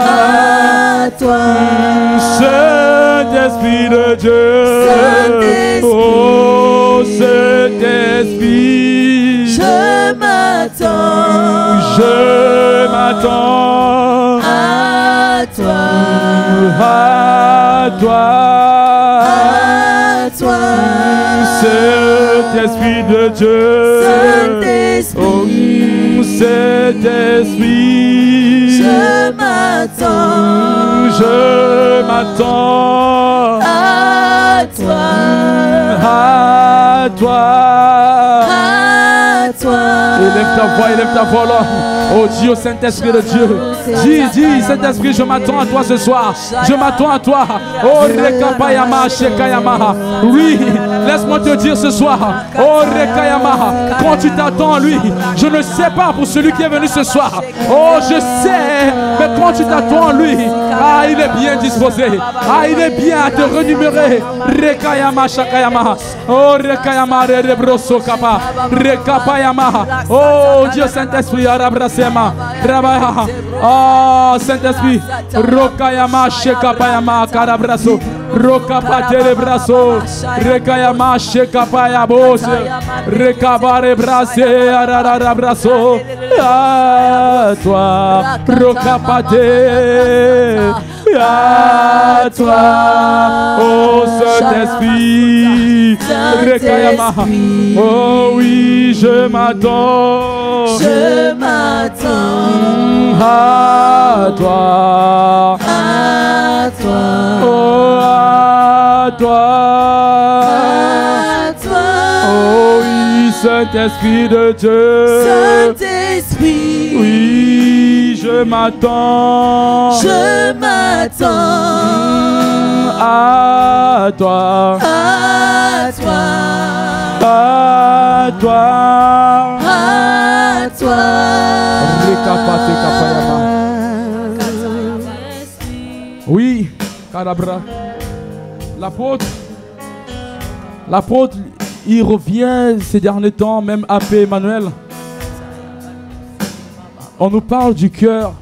À toi. Saint-Esprit de Dieu. Saint-Esprit. Oh, Saint-Esprit. Je m'attends. Je m'attends à toi. À toi. À toi. Saint-Esprit de Dieu. Saint-Esprit. Oh, Saint-Esprit. Je m'attends. Je m'attends à toi. À toi. À toi. Élève ta voix là. Oh, dis au Saint-Esprit de Dieu. Dis, Saint-Esprit, je m'attends à toi ce soir. Je m'attends à toi. Oh, Rekapayama, Shekayama. Oui, laisse-moi te dire ce soir. Oh, Rekayama, quand tu t'attends à lui, je ne sais pas pour celui qui est venu ce soir. Oh, je sais, mais quand tu t'attends à lui, il est bien disposé. Il est bien à te renumérer. Rekayama, Shakayama. Oh, Rekayama, Rebroso Kapa. Rekapayama. Oh, Dieu Saint-Esprit, Arabrasema. Oh, Saint-Esprit. Rokayama, Shekapayama, Karabraso. Rokapate braso. Rekayama, Shekapayabos. Rekabare brase, Ararabraso. À toi, Rokapate. À toi, oh Saint-Esprit. Rekayama. Oh oui, je m'attends. Je m'attends à toi. à toi. Oh, à toi. À toi. Oh oui, Saint-Esprit de Dieu. Saint-Esprit. Oui, je m'attends. Je m'attends à toi. à toi. À toi. À toi. Oui, Carabra. L'apôtre, il revient ces derniers temps, même appelé Emmanuel. On nous parle du cœur.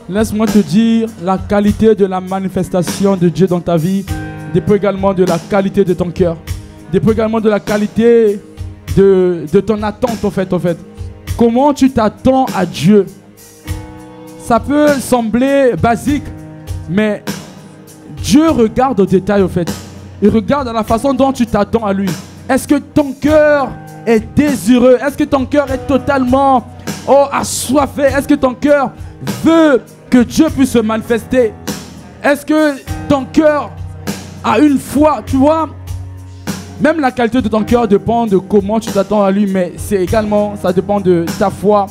Laisse-moi te dire, la qualité de la manifestation de Dieu dans ta vie dépend également de la qualité de ton cœur. Dépend également de la qualité de ton attente, en fait. Comment tu t'attends à Dieu? Ça peut sembler basique, mais Dieu regarde au détail, au fait. Il regarde à la façon dont tu t'attends à lui. Est-ce que ton cœur est désireux? Est-ce que ton cœur est totalement assoiffé? Est-ce que ton cœur veut que Dieu puisse se manifester? Est-ce que ton cœur a une foi? Tu vois, même la qualité de ton cœur dépend de comment tu t'attends à lui, mais c'est également, ça dépend de ta foi.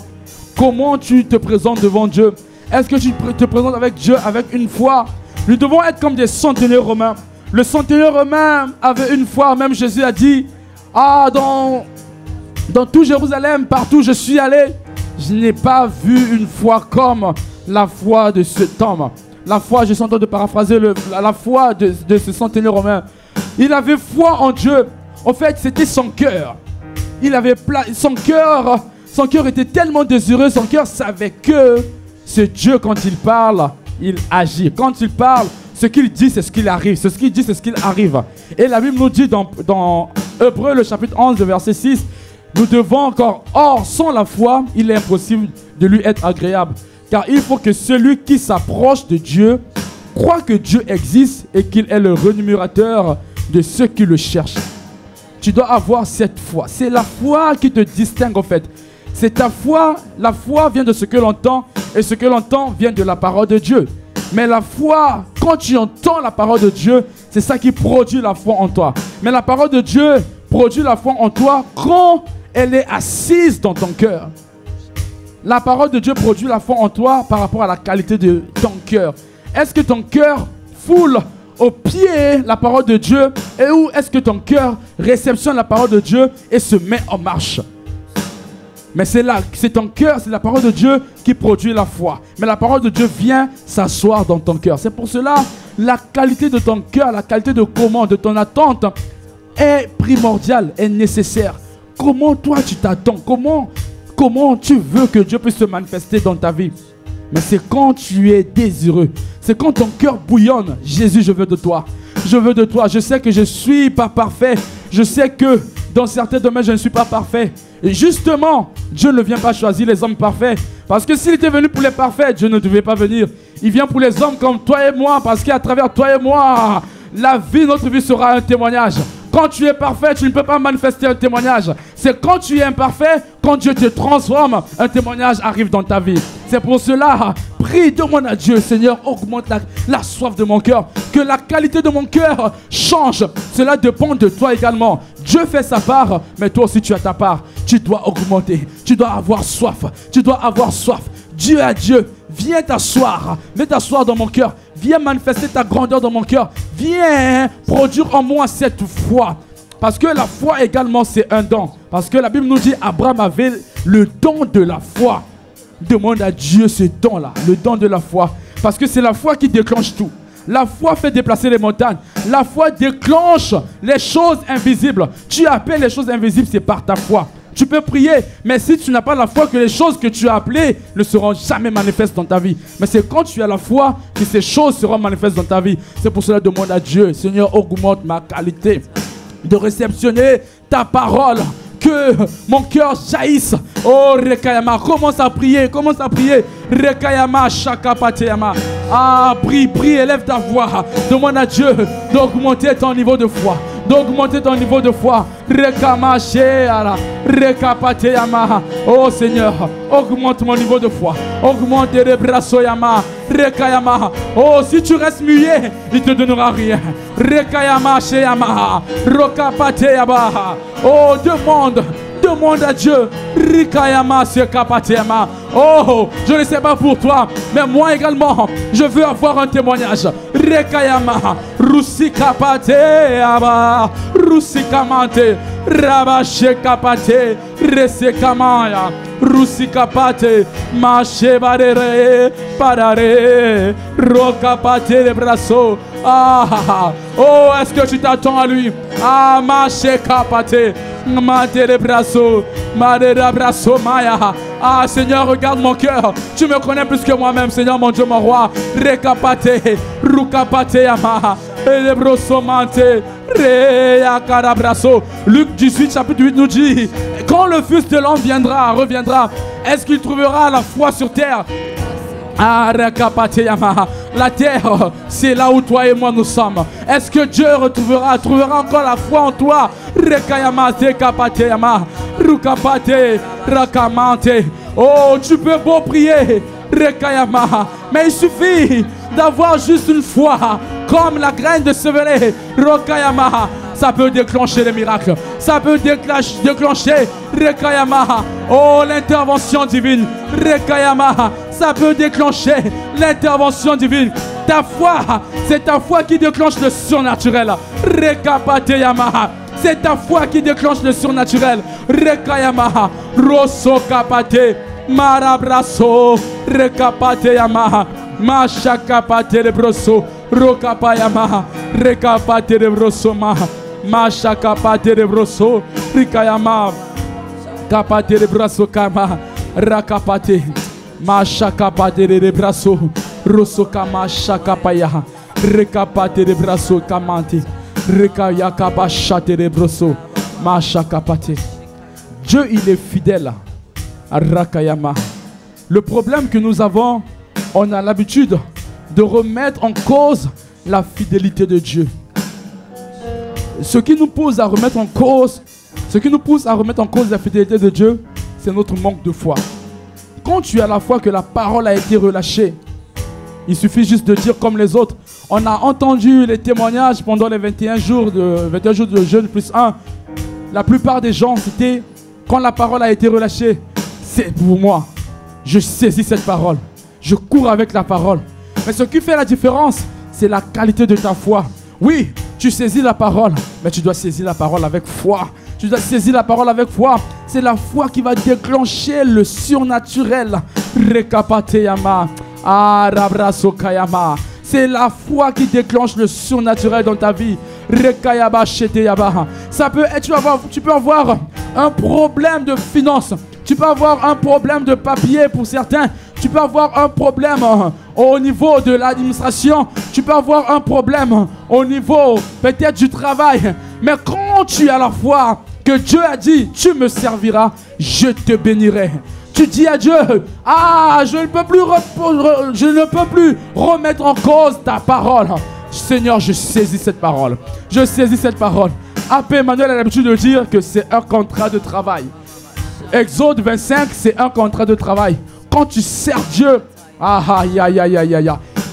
Comment tu te présentes devant Dieu? Est-ce que tu te présentes avec Dieu avec une foi? Nous devons être comme des centenaires romains. Le centenaire romain avait une foi. Même Jésus a dit, dans tout Jérusalem, partout où je suis allé, je n'ai pas vu une foi comme la foi de cet homme. La foi, je suis en train de paraphraser la foi de ce centenaire romain. Il avait foi en Dieu. En fait, c'était son cœur. Son cœur était tellement désireux. Son cœur savait que ce Dieu, quand il parle, il agit. Quand il parle, ce qu'il dit, c'est ce qu'il arrive. Ce qu'il dit, c'est ce qu'il arrive. Et la Bible nous dit dans Hébreux, le chapitre 11, le verset 6, nous devons encore, or, sans la foi, il est impossible de lui être agréable. Car il faut que celui qui s'approche de Dieu crois que Dieu existe et qu'il est le rémunérateur de ceux qui le cherchent. Tu dois avoir cette foi. C'est la foi qui te distingue en fait. C'est ta foi. La foi vient de ce que l'on entend et ce que l'on entend vient de la parole de Dieu. Mais la foi, quand tu entends la parole de Dieu, c'est ça qui produit la foi en toi. Mais la parole de Dieu produit la foi en toi quand elle est assise dans ton cœur. La parole de Dieu produit la foi en toi par rapport à la qualité de ton cœur. Est-ce que ton cœur foule au pied la parole de Dieu et où est-ce que ton cœur réceptionne la parole de Dieu et se met en marche? Mais c'est là, c'est ton cœur, c'est la parole de Dieu qui produit la foi. Mais la parole de Dieu vient s'asseoir dans ton cœur. C'est pour cela, la qualité de ton cœur, la qualité de comment, de ton attente est primordiale, est nécessaire. Comment toi tu t'attends? Comment tu veux que Dieu puisse se manifester dans ta vie? Mais c'est quand tu es désireux. C'est quand ton cœur bouillonne. Jésus, je veux de toi. Je veux de toi. Je sais que je ne suis pas parfait. Je sais que dans certains domaines, je ne suis pas parfait. Et justement, Dieu ne vient pas choisir les hommes parfaits. Parce que s'il était venu pour les parfaits, Dieu ne devait pas venir. Il vient pour les hommes comme toi et moi. Parce qu'à travers toi et moi, notre vie sera un témoignage. Quand tu es parfait, tu ne peux pas manifester un témoignage. C'est quand tu es imparfait, quand Dieu te transforme, un témoignage arrive dans ta vie. C'est pour cela, prie, demande à Dieu, Seigneur, augmente la soif de mon cœur. Que la qualité de mon cœur change. Cela dépend de toi également. Dieu fait sa part, mais toi aussi tu as ta part. Tu dois augmenter. Tu dois avoir soif. Tu dois avoir soif. Dieu à Dieu, viens t'asseoir. Viens t'asseoir dans mon cœur. Viens manifester ta grandeur dans mon cœur. Viens produire en moi cette foi. Parce que la foi également c'est un don. Parce que la Bible nous dit Abraham avait le don de la foi. Demande à Dieu ce don-là, le don de la foi. Parce que c'est la foi qui déclenche tout. La foi fait déplacer les montagnes. La foi déclenche les choses invisibles. Tu appelles les choses invisibles, c'est par ta foi. Tu peux prier, mais si tu n'as pas la foi, que les choses que tu as appelées ne seront jamais manifestes dans ta vie. Mais c'est quand tu as la foi que ces choses seront manifestes dans ta vie. C'est pour cela que demande à Dieu, Seigneur, augmente ma qualité de réceptionner ta parole. Que mon cœur jaillisse. Oh, Rekayama, commence à prier, commence à prier. Rekayama, Shakapateyama. Ah, prie, prie, élève ta voix. Demande à Dieu d'augmenter ton niveau de foi. D'augmenter ton niveau de foi. Rekama, Sheara, Rekapateyama. Oh Seigneur, augmente mon niveau de foi. Augmente les brasoyama. Rekayama. Oh, si tu restes muet, il ne te donnera rien. Rekayama, Sheyama. Rokapateyama. Oh, demande à Dieu. Rikayama sekapatema. Oh, je ne sais pas pour toi, mais moi également, je veux avoir un témoignage. Rekayama rusikapatema. Rusikamante. Rabashekapate. Resekamaya. Rusikapate. Mashebarere. Parare. Rokapate les bras. Ah, oh, est-ce que tu t'attends à lui? Ah, Mashekapate. Ah Seigneur, regarde mon cœur. Tu me connais plus que moi-même, Seigneur mon Dieu, mon roi. Rekapate, Rukapate Yama, Elebrosomante, Reyakarabraso. Luc 18, chapitre 8 nous dit: quand le Fils de l'homme reviendra, est-ce qu'il trouvera la foi sur terre? Ah, Rekapateyama. La terre, c'est là où toi et moi nous sommes. Est-ce que Dieu trouvera encore la foi en toi? Rekayama, Tekapateyama, Rukapate, Rakamante. Oh, tu peux beau prier, Rekayama, mais il suffit d'avoir juste une foi, comme la graine de sevelé, Rokayama. Ça peut déclencher les miracles. Ça peut déclencher Rekayama. Oh, l'intervention divine. Rekayama. Ça peut déclencher l'intervention divine. Ta foi, c'est ta foi qui déclenche le surnaturel. Rekapateyama. C'est ta foi qui déclenche le surnaturel. Rekayama. Rosso kapate. Marabraso. Rekapateyama. Mashakapate le broso. Rokapayama. Rekapate le brosoma. Mashakapate de broso, Rikayama, Kapate de braso kama, Rakapate, Mashakapate de braso, Rosokama Shakapaya, Rekapate de braso kamante, Rekayakaba chate de broso, Mashakapate. Dieu, il est fidèle à Rakayama. Le problème que nous avons, on a l'habitude de remettre en cause la fidélité de Dieu. Ce qui nous pousse à remettre en cause la fidélité de Dieu, c'est notre manque de foi. Quand tu as la foi que la parole a été relâchée, il suffit juste de dire comme les autres. On a entendu les témoignages pendant les 21 jours de jeûne plus 1. La plupart des gens, c'était quand la parole a été relâchée. C'est pour moi. Je saisis cette parole. Je cours avec la parole. Mais ce qui fait la différence, c'est la qualité de ta foi. Oui, tu saisis la parole, mais tu dois saisir la parole avec foi. Tu dois saisir la parole avec foi. C'est la foi qui va déclencher le surnaturel. Rekapateyama. C'est la foi qui déclenche le surnaturel dans ta vie. Ça peut être, tu peux avoir un problème de finance. Tu peux avoir un problème de papier pour certains. Tu peux avoir un problème au niveau de l'administration. Tu peux avoir un problème au niveau peut-être du travail. Mais quand tu as la foi que Dieu a dit, tu me serviras, je te bénirai. Tu dis à Dieu, je ne peux plus remettre en cause ta parole. Seigneur, je saisis cette parole. Je saisis cette parole. Après, Emmanuel a l'habitude de dire que c'est un contrat de travail. Exode 25, c'est un contrat de travail. Quand tu sers Dieu,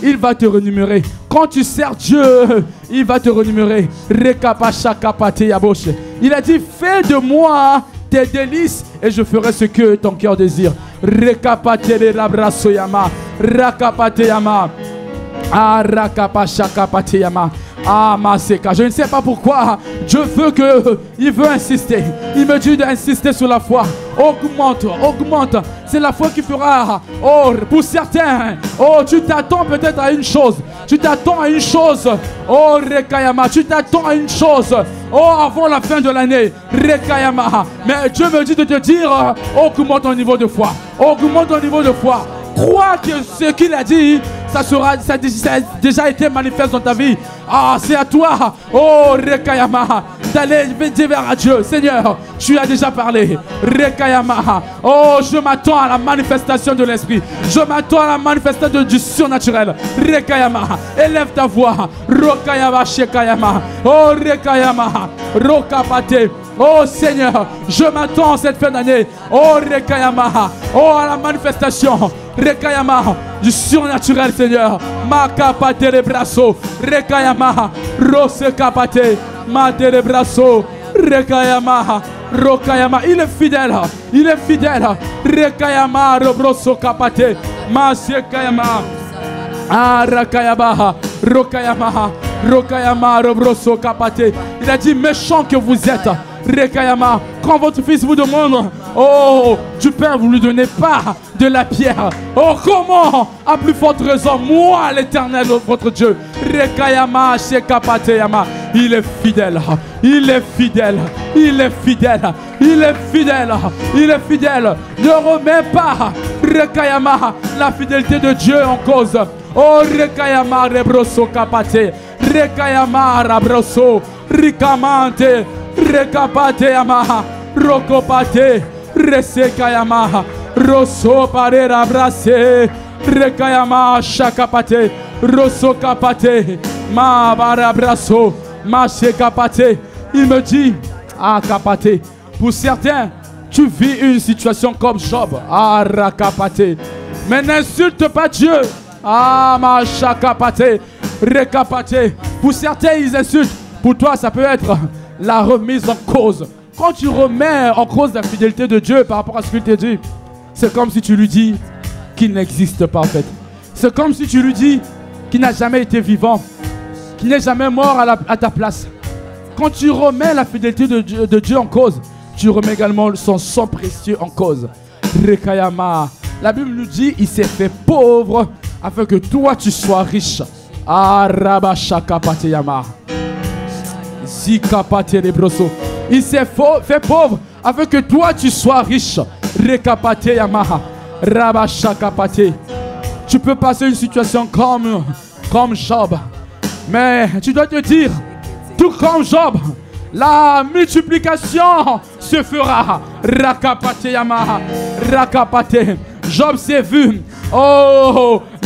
il va te rémunérer. Quand tu sers Dieu, il va te rémunérer. Il a dit, fais de moi tes délices et je ferai ce que ton cœur désire. Je ne sais pas pourquoi Dieu il veut insister. Il me dit d'insister sur la foi. Augmente. C'est la foi qui fera. Pour certains, tu t'attends peut-être à une chose. Tu t'attends à une chose. Tu t'attends à une chose. Avant la fin de l'année. Mais Dieu me dit de te dire, augmente ton niveau de foi. Augmente ton niveau de foi. Crois que ce qu'il a dit, ça a déjà été manifeste dans ta vie. C'est à toi, Rekayama, d'aller dire vers Dieu. Seigneur, tu as déjà parlé. Rekayama. Je m'attends à la manifestation de l'esprit. Je m'attends à la manifestation du surnaturel. Rekayama. Élève ta voix. Rokayama, Shekayama. Rekayama. Rokapate. Seigneur, je m'attends cette fin d'année. Rekayama. À la manifestation. Rekayama. Du surnaturel, Seigneur. Makapate les brasso. Rekayama. Rosekapate. Mate les brasso. Rekayama. Rokayama. Il est fidèle. Rekayama. Robroso kapate. Masekayama. Rakayama. Rokayama. Robroso kapate. Il a dit, méchant que vous êtes. Rekayama, quand votre fils vous demande, du pain, vous ne lui donnez pas de la pierre. Comment? À plus forte raison, moi l'Éternel, votre Dieu. Rekayama, Shekapateyama. Il est fidèle. Ne remets pas, Rekayama, la fidélité de Dieu en cause. Rekayama, Rebroso Kapate. Rekayama, Rabroso. Rikamante. Rekapate yamaha, rokopate, resekayama, roso parera brase, rekayama shakapate, roso kapate, ma barabraso, ma shekapate. Il me dit, kapate. Pour certains, tu vis une situation comme Job, rakapate. Mais n'insulte pas Dieu, ma shakapate, rekapate. Pour certains, ils insultent. Pour toi, ça peut être la remise en cause. Quand tu remets en cause la fidélité de Dieu par rapport à ce qu'il te dit, c'est comme si tu lui dis qu'il n'existe pas en fait. C'est comme si tu lui dis qu'il n'a jamais été vivant, qu'il n'est jamais mort à ta place. Quand tu remets la fidélité de Dieu en cause, tu remets également son sang précieux en cause. Rekayama. La Bible nous dit, il s'est fait pauvre afin que toi tu sois riche. Arabashakapateyama. Il s'est fait pauvre afin que toi tu sois riche. Rekapate yamaha. Rabashakapate. Tu peux passer une situation comme Job. Mais tu dois te dire, tout comme Job, la multiplication se fera. Rakapate yamaha. Rakapate. Job s'est vu.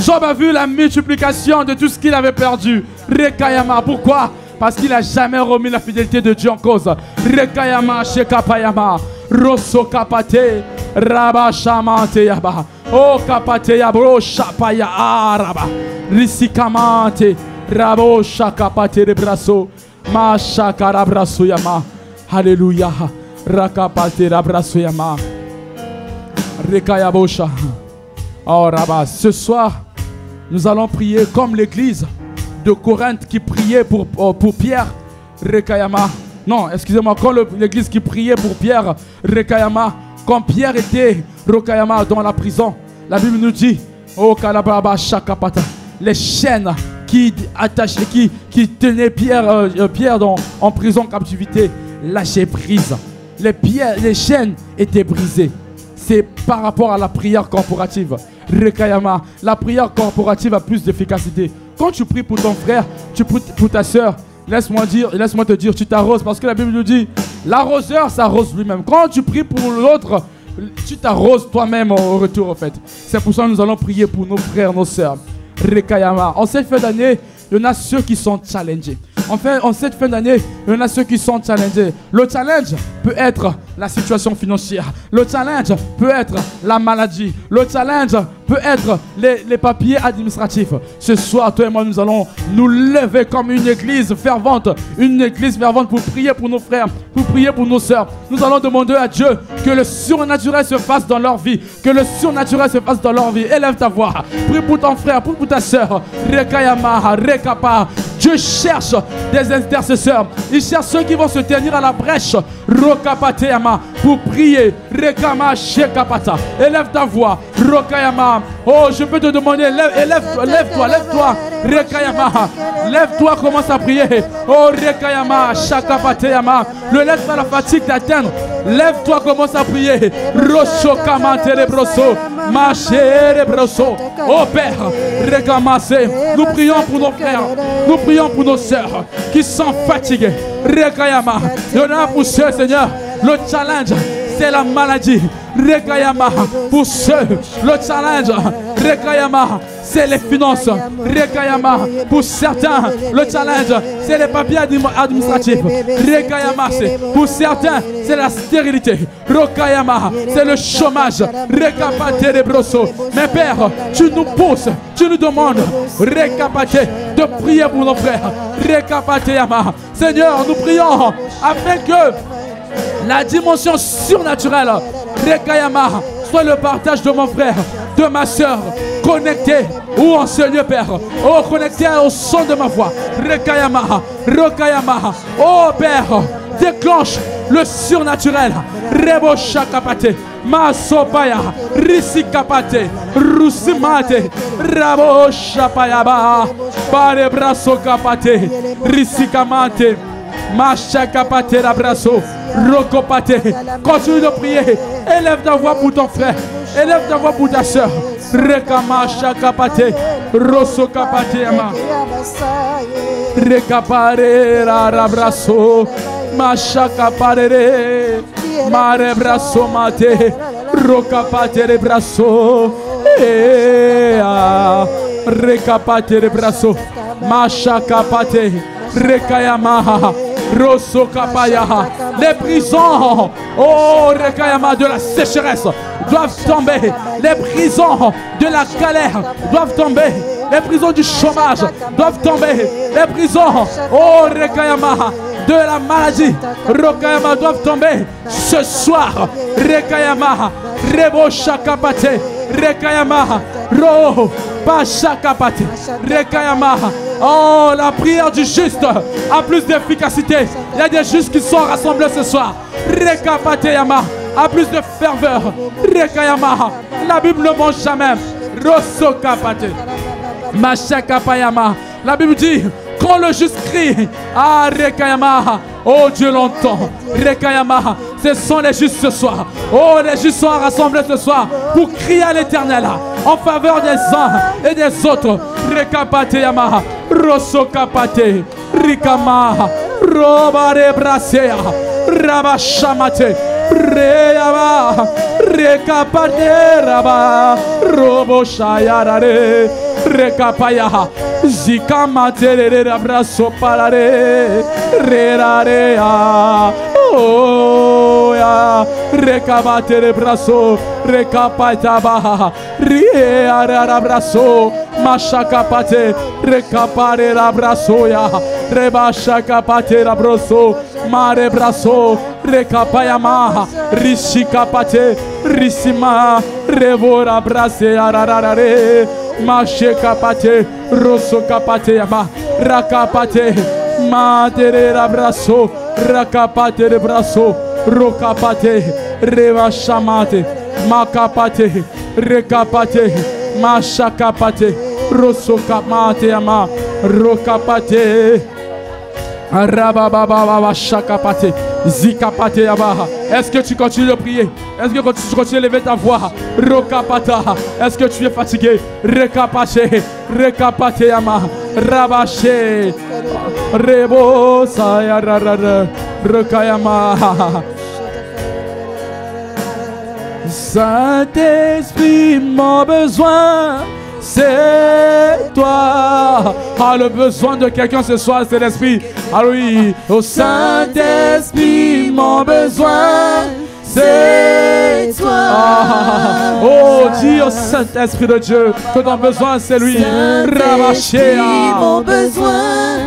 Job a vu la multiplication de tout ce qu'il avait perdu. Rekayama, pourquoi? Parce qu'il n'a jamais remis la fidélité de Dieu en cause. Rekayama, Shekapayama, Rosso Kapate, Rabashamante Yaba, O Kapate Yabro Shapaya Araba, Risikamante, Rabo Shakapate Rebraso, Mashakarabraso Yama. Alléluia. Rakapate Rabraso Yama. Rekayabosha. Oh Rabba, ce soir, nous allons prier comme l'église de Corinthe qui priait pour Pierre, Rekayama. Non, excusez-moi, comme l'église qui priait pour Pierre, Rekayama. Quand Pierre était, Rekayama, dans la prison, la Bible nous dit, oh Kalababa Shakapata, les chaînes qui attachaient, qui tenaient Pierre en prison en captivité, lâchaient prise. Les chaînes étaient brisées. C'est par rapport à la prière corporative. Rekayama, la prière corporative a plus d'efficacité. Quand tu pries pour ton frère, tu pries pour ta soeur, laisse-moi te dire, tu t'arroses. Parce que la Bible nous dit, l'arroseur s'arrose lui-même. Quand tu pries pour l'autre, tu t'arroses toi-même au retour en fait. C'est pour ça que nous allons prier pour nos frères, nos soeurs. Rekayama. En cette fin d'année, il y en a ceux qui sont challengés. En cette fin d'année, il y en a ceux qui sont challengés. Le challenge peut être la situation financière. Le challenge peut être la maladie. Le challenge peut être les papiers administratifs. Ce soir, toi et moi, nous allons nous lever comme une église fervente. Une église fervente pour prier pour nos frères, pour prier pour nos sœurs. Nous allons demander à Dieu que le surnaturel se fasse dans leur vie. Que le surnaturel se fasse dans leur vie. Élève ta voix. Prie pour ton frère, prie pour ta sœur. Rekayama, Rekapa. Dieu cherche des intercesseurs. Il cherche ceux qui vont se tenir à la brèche. Rokapateyama, pour prier. Rekama Shekapata. Élève ta voix. Rokayama. Oh, je peux te demander, lève-toi. Rekayama. Lève-toi, commence à prier. Oh, Rekayama Shakapateyama. Ne laisse pas la fatigue t'atteindre. Lève-toi, commence à prier. Roshokama Terebroso. Macherebroso. Oh Père, Rekamase. Nous prions pour nos frères. Nous prions pour nos sœurs qui sont fatiguées. Rekayama. Il y en a pour ceux, Seigneur. Le challenge, c'est la maladie. Rekayama. Pour ceux, le challenge, Rekayama, c'est les finances. Rekayama. Pour certains, le challenge, c'est les papiers administratifs. Rekayama. Pour certains, c'est la stérilité. Rekayama. C'est le chômage. Rekapate de brosso. Mais Père, tu nous pousses, tu nous demandes, Rekapate, de prier pour nos frères. Rekapate Yama. Seigneur, nous prions afin que la dimension surnaturelle, Rekayama, soit le partage de mon frère, de ma soeur, connecté ou en ce lieu, Père. Oh, connecté au son de ma voix. Rekayama, Rekayama. Oh, Père, déclenche le surnaturel. Rebo Shakapate, Masopaya, Risikapate, Rusimate, Rabo Shapayaba, Parebraso Kapate, Risikamate. Machakapate Rabraso, Rokopate. Continue de prier. Élève ta voix pour ton frère. Élève ta voix pour ta soeur. Rekama Shakapate, Rosokapate Yama. Rekapare Rabraso, Machakapare, Marebraso Mate, Rokapate Rebraso, Rekapate Rebraso, Machakapate, Rekayama. Rosokapaya. Les prisons, oh Rekayama, de la sécheresse doivent tomber. Les prisons de la galère doivent tomber. Les prisons du chômage doivent tomber. Les prisons, oh Rekayama, de la maladie, Rekayama, doivent tomber. Ce soir, Rekayama, Rebo Shakapate, Rekayama, Ro Pashakapate, Rekayama. Oh, la prière du juste a plus d'efficacité. Il y a des justes qui sont rassemblés ce soir. Rekapateyama a plus de ferveur. Rekayama. La Bible ne mange jamais. Rosokapate. Mashakapayama. La Bible dit, quand le juste crie, ah Rekayama, oh Dieu l'entend. Rekayama, ce sont les justes ce soir. Oh, les justes sont rassemblés ce soir pour crier à l'Éternel en faveur des uns et des autres. Rekapateyama, Rosokapate, Rikama, Robare Brasea, Rabashamate, Reyaba, Rekapateraba, Roboshayarare, Rekapaya, Zikamatere abraço parare, Rerarea, oh ya, Rekabatere braço, Rekapataba, Riera abraço, Machacapate, Recapare abraço ya, Rebachacapate abraço, Mare braço, Recapayama, Rishikapate, Rissima, Revora brace ararare, Machecapate, Rosso capate yama, Rakapate, Matere abraço, Rakapate de braço, Rocapate, Revachamate, Macapate, Recapate, Machacapate, Rosso capate yama, Rocapate. Est-ce que tu continues de prier? Est-ce que tu continues de lever ta voix? Rokapata. Est-ce que tu es fatigué? Rekapate. Rekapate yama. Rabache. Rebo sayarara. Rekayama. Saint-Esprit, mon besoin, c'est toi. Ah, le besoin de quelqu'un ce soir, c'est l'Esprit. Ah oui, au Saint-Esprit, mon besoin, c'est toi. Ah, oh, dis au Saint-Esprit de Dieu que ton besoin, c'est lui. Saint-Esprit, mon besoin,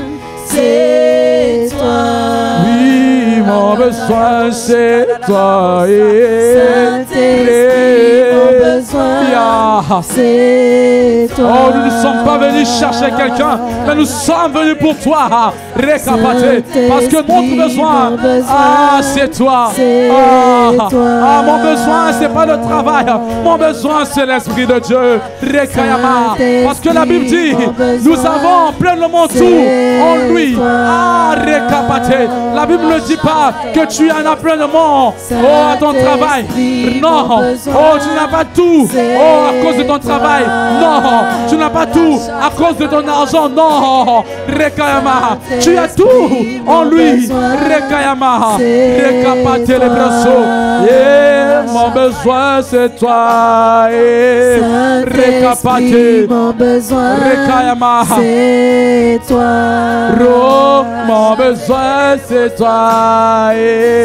c'est toi. Oui, mon besoin, c'est toi. Saint-Esprit, mon besoin, c'est toi. Oh, nous ne sommes pas venus chercher quelqu'un, mais nous sommes venus pour toi. Récapate, parce que notre besoin, ah, c'est toi. Ah, mon besoin, c'est pas le travail. Mon besoin, c'est l'Esprit de Dieu. Rékayama, parce que la Bible dit, nous avons pleinement tout en lui. Ah, récapate. La Bible ne dit pas que tu en as pleinement. Oh, à ton travail. Non. Oh, tu n'as pas tout. Oh, à cause de ton travail. Non. Tu n'as pas tout à cause de ton argent. Non. Rekayama. Tu as tout en lui. Rekayama. Rekapate les brazos. Yeah, mon besoin c'est toi. Rekapate. Mon besoin, Rekayama. c'est toi. Oh, mon besoin c'est toi.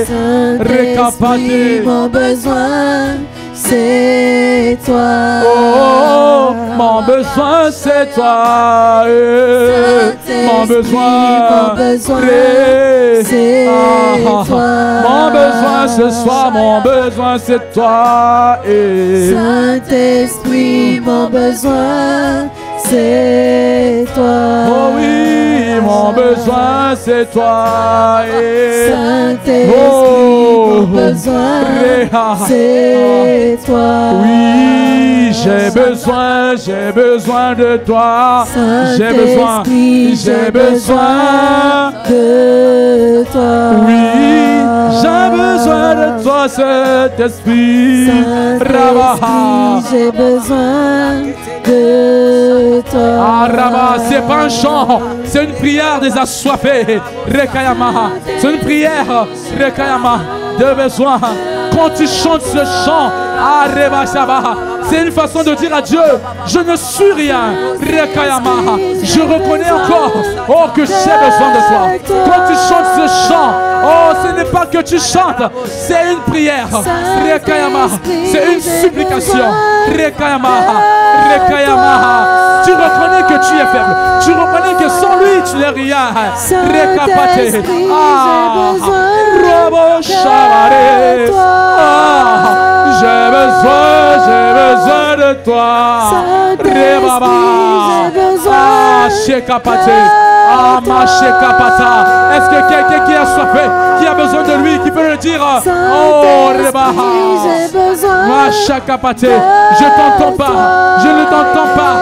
Saint-Esprit, mon besoin, c'est toi. Oh, mon besoin c'est toi. Mon besoin, c'est toi. Mon besoin ce soir, mon besoin c'est toi. Saint-Esprit, mon besoin, c'est toi. Oh oui, mon besoin c'est toi. Saint-Esprit, mon besoin, c'est toi. Oui, j'ai besoin de toi. J'ai besoin de toi. Oui, j'ai besoin de toi, cet esprit. Saint-Esprit, j'ai besoin de toi. Ah, Rabba, c'est pas un chant, c'est une prière des assoiffés. Rekayama, c'est une prière, Rekayama, de besoin. Quand tu chantes ce chant, ah, Reba Shaba, c'est une façon de dire à Dieu, je ne suis rien. Rekayama, je reconnais encore, oh, que j'ai besoin de toi. Quand tu chantes ce chant, oh, ce n'est pas que tu chantes, c'est une prière. Rekayama, c'est une supplication. Rekayama, Rekayama, tu reconnais que tu es faible. Tu reconnais que sans lui, tu n'es rien. Rekapate, ah, Robo Shabare, ah, j'ai besoin de toi. Rebaba, ah, Shekapate, ah, ma Shekapata. Est-ce que quelqu'un qui a soifé, qui a besoin de lui, qui peut le dire? Oh, Rebaha, ma Shekapate, je t'entends pas, je ne t'entends pas.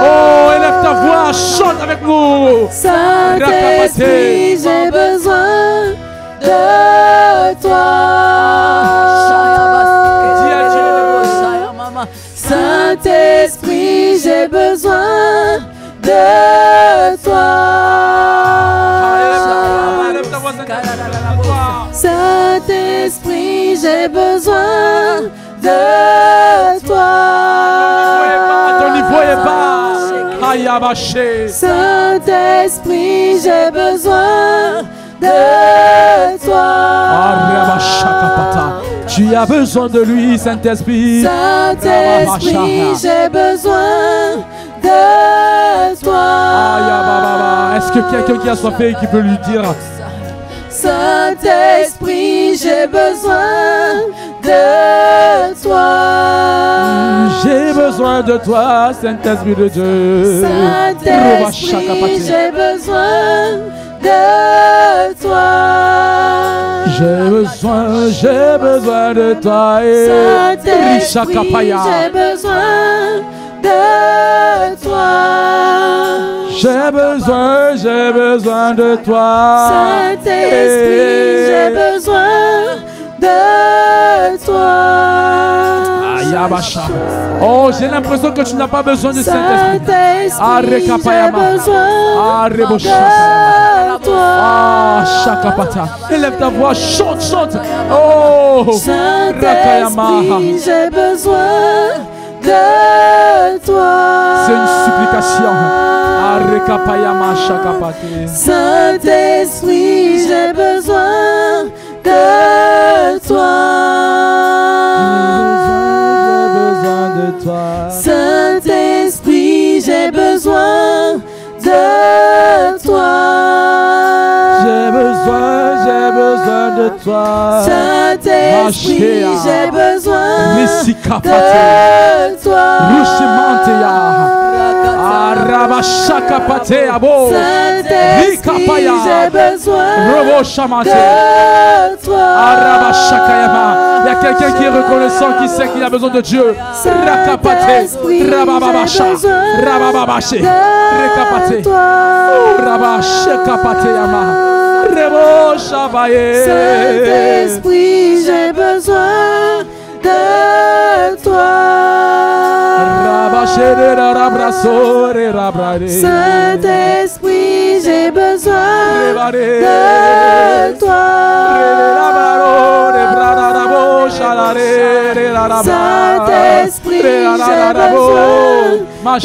Oh, élève ta voix, chante avec nous. Saint-Esprit, j'ai besoin de toi. Saint-Esprit, j'ai besoin de toi. Saint-Esprit, j'ai j'ai besoin de toi. Ton niveau est bas. Ayabaché. Saint-Esprit, j'ai besoin de toi. Tu as besoin de lui, Saint-Esprit. Saint-Esprit, j'ai besoin de toi. Est-ce que quelqu'un qui a soifé qui peut lui dire? Saint-Esprit, j'ai besoin de toi. J'ai besoin de toi, Saint-Esprit de Dieu. Saint-Esprit, j'ai besoin de toi. J'ai besoin de toi. Saint-Esprit, j'ai besoin de toi. J'ai besoin de toi. Saint-Esprit, j'ai besoin de toi. Oh, j'ai l'impression que tu n'as pas besoin de Saint-Esprit. Saint-Esprit. J'ai besoin de toi. Élève ta voix, chante. Oh, Saint-Esprit, j'ai besoin de toi. c'est une supplication. Saint-Esprit, j'ai besoin de toi. Saint-Esprit, j'ai besoin de toi. J'ai besoin de toi. Saint-Esprit, j'ai besoin de toi. Saint-Esprit, j'ai besoin de toi. Il y a quelqu'un qui est reconnaissant, qui sait qu'il a besoin de Dieu. Saint-Esprit, j'ai besoin de toi. Saint-Esprit, j'ai besoin de toi. Saint-Esprit, j'ai besoin de toi. Saint-Esprit, j'ai besoin de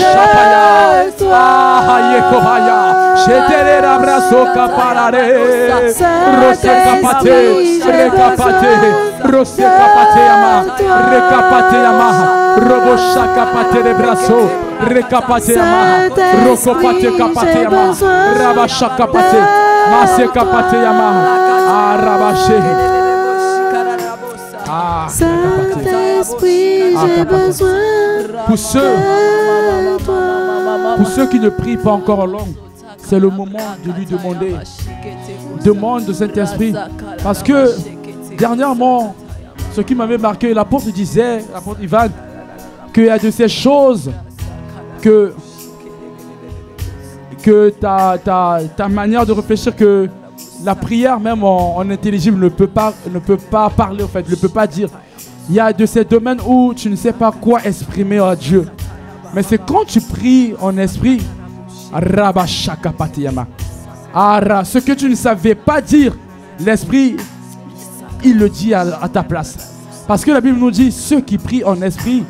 toi. Saint-Esprit, j'ai besoin pour ceux qui ne prient pas encore en langue, c'est le moment de lui demander. Demande au Saint-Esprit. Parce que dernièrement, ce qui m'avait marqué, l'apôtre disait, l'apôtre Ivan, qu'il y a de ces choses que ta manière de réfléchir, que la prière même en intelligible ne peut pas parler, en fait, ne peut pas dire. Il y a de ces domaines où tu ne sais pas quoi exprimer à Dieu. Mais c'est quand tu pries en esprit, ce que tu ne savais pas dire, l'esprit, il le dit à ta place. Parce que la Bible nous dit, ceux qui prient en esprit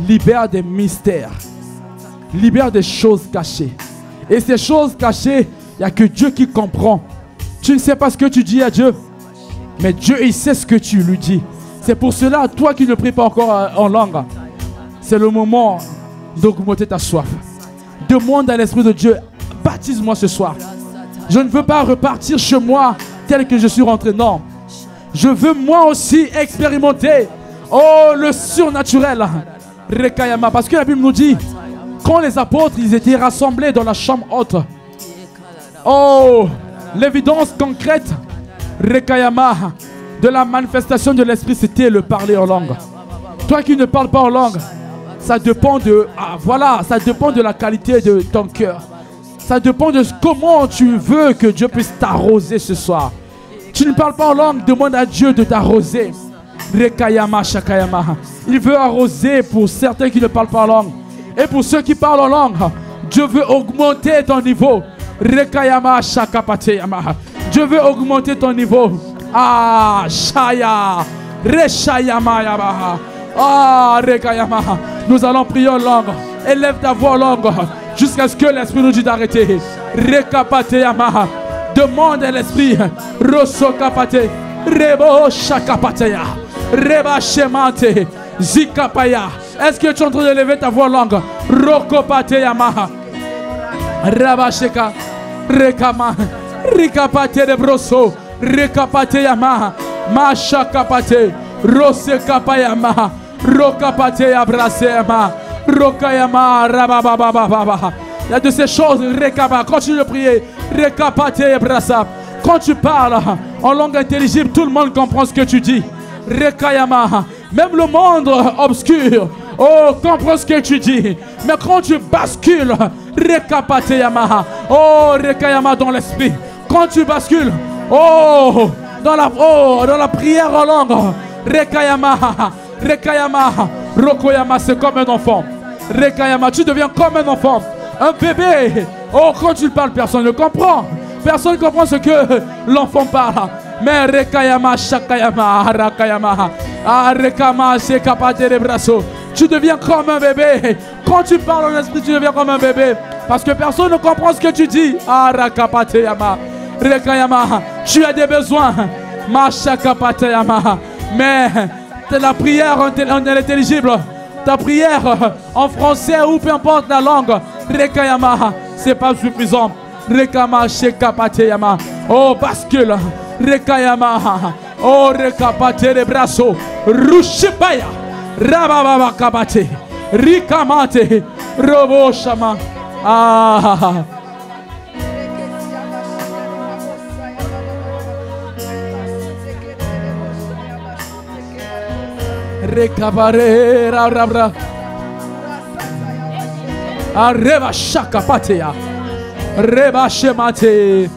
libèrent des mystères, libèrent des choses cachées. Et ces choses cachées, il n'y a que Dieu qui comprend. Tu ne sais pas ce que tu dis à Dieu, mais Dieu, il sait ce que tu lui dis. C'est pour cela, toi qui ne pries pas encore en langue, c'est le moment d'augmenter ta soif. Demande à l'Esprit de Dieu, baptise-moi ce soir. Je ne veux pas repartir chez moi tel que je suis rentré, non. Je veux moi aussi expérimenter, oh, le surnaturel. Rekayama, parce que la Bible nous dit, quand les apôtres, ils étaient rassemblés dans la chambre haute, oh, l'évidence concrète, Rekayama, de la manifestation de l'esprit, c'était le parler en langue. Toi qui ne parles pas en langue, ça dépend de, ça dépend de la qualité de ton cœur. Ça dépend de comment tu veux que Dieu puisse t'arroser ce soir. Tu ne parles pas en langue, demande à Dieu de t'arroser. Rekayama, Shakayama. Il veut arroser pour certains qui ne parlent pas en langue. Et pour ceux qui parlent en langue, Dieu veut augmenter ton niveau. Rekayama, Shakapateyama. Dieu veut augmenter ton niveau. Ah, Shaya. Reshayama Yabaha. Ah, Rekayama. Nous allons prier en langue. Élève ta voix en langue jusqu'à ce que l'Esprit nous dise d'arrêter. Rekapate Yama. Demande à l'Esprit. Rosokapate. Rebo Shakapateya. Reba Shemante. Zikapaya. Est-ce que tu es en train d'élever ta voix en langue? Rokopate Yama. Rabasheka. Rekama. Rikapate de broso. Rekapate Yama. Mashakapate. Rosekapayama. Rokapate Abrasema. Rokayama. Rabababababa. Il y a de ces choses. Rekaba. Continue de prier. Rekapate Abrasa. Quand tu parles en langue intelligible, tout le monde comprend ce que tu dis. Rekayama. Même le monde obscur, oh, comprend ce que tu dis. Mais quand tu bascules, Rekapateyama, oh, Rekayama dans l'esprit. Quand tu bascules, oh, dans la prière en langue, Rekayama, Rekayama, Rokoyama, c'est comme un enfant. Rekayama, tu deviens comme un enfant, un bébé. Oh, quand tu parles, personne ne comprend. Personne ne comprend ce que l'enfant parle. Mais Rekayama, Shakayama, Rakayama, Rekama, Sekapate de Brasso. Tu deviens comme un bébé. Quand tu parles en esprit, tu deviens comme un bébé. Parce que personne ne comprend ce que tu dis. Rakapate Yama, Rekayama. Tu as des besoins. Mashakapate Yama. Mais la prière en intelligible, ta prière en français ou peu importe la langue, Rekayama, c'est pas suffisant. Rekama, Shekapate Yama. Oh, bascule. Rekayama, oh Rekapate de Brasso, Rushibaya, Rababa Kabate, Rikamate, Robo Shama. Ah, Rekabare, Rabra, Areva Shakapatea, Reba Shemate.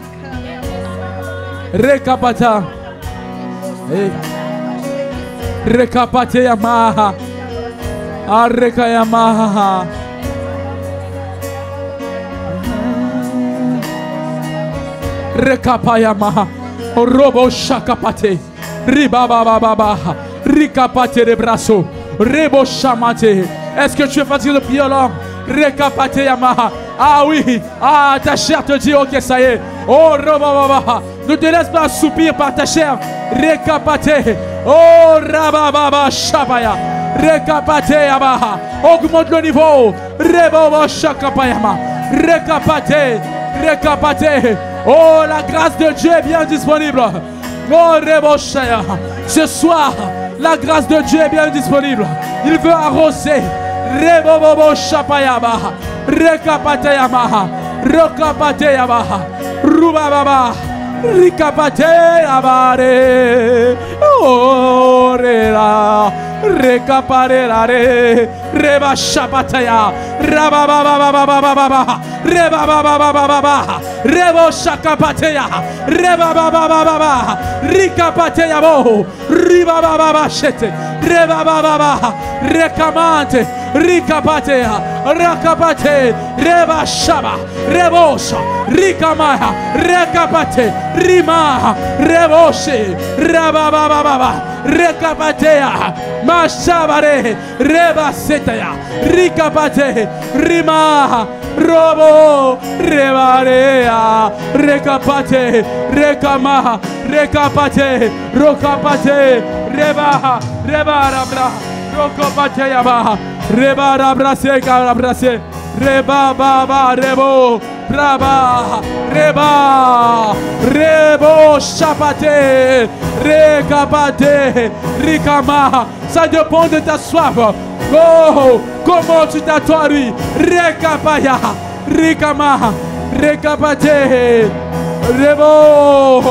Rekapata. Rekapate Yamaha. Arekayamaha. Rekapayamaha. Robo Shakapate. Ribabababa. Rikapate de Brasso. Rebo Shamate. Est-ce que tu es fatigué de prier alors? Rekapate Yamaha. Ah oui. Ah, ta chair te dit, ok, ça y est. Oh, Robababa. Ne te laisse pas assoupir par ta chair. Rekapate. Oh, Rabababa Shabaya. Rekapate Yabaha. Augmente le niveau. Rebaba Shakapayama. Rekapate. Rekapate. Oh, la grâce de Dieu est bien disponible. Oh, Reboshaya. Ce soir, la grâce de Dieu est bien disponible. Il veut arroser. Rebobo Shapayama. Rekapate Yamaha. Rekapate Yamaha. Rubababa. Rikapate Abare. Oh, Rera. Rekapare Rare. Reba Shapataya. Rabababababababa. Rebabababababa. Rebo Shakapateya. Rebabababababa. Rikapateya bo. Ribabababa shete. Rebabababa. Rekamante. Rikapateya. Rakapate. Reba Shaba. Rebosha. Rikamaya. Rekapate. Rima. Reboshe. Rababababa. Rekapateya. Mashabare. Reba Setaya. Rikapate. Rima. Robo. Rebarea. Rekapate. Rekama. Rekapate. Rokapate. Reba. Reba Rabra. Rokapate Yaba. Reba Rabrase. Karabrase. Reba Baba. Rebo. Braba. Reba. Rebo Chapate. Rekapate. Rikama. Ça dépend de ta soif. Oh, comment tu t'attends, lui? Rekapaya. Rikama. Rekapate. Rebo.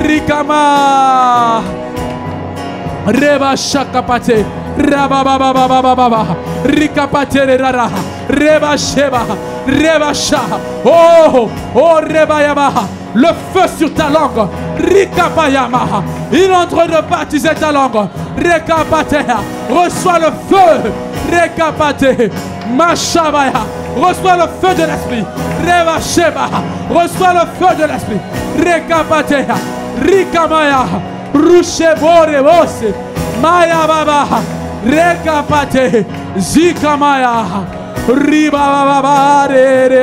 Rikama. Reba Shakapate. Rababababababa. Rikapate rara. Reba Sheba. Reba Sha. Oh, oh, Reba Yamaha. Le feu sur ta langue. Rikapayama. Il est en train de baptiser ta langue. Rekapatea. Reçois le feu. Rekapate. Mashabaya. Reçois le feu de l'esprit. Reba Sheba. Reçois le feu de l'esprit. Rekapatea. Rikamaya. Rushebore Bose, Maya Baba, Rekapate, Zika Maya, Riba Baba, Re,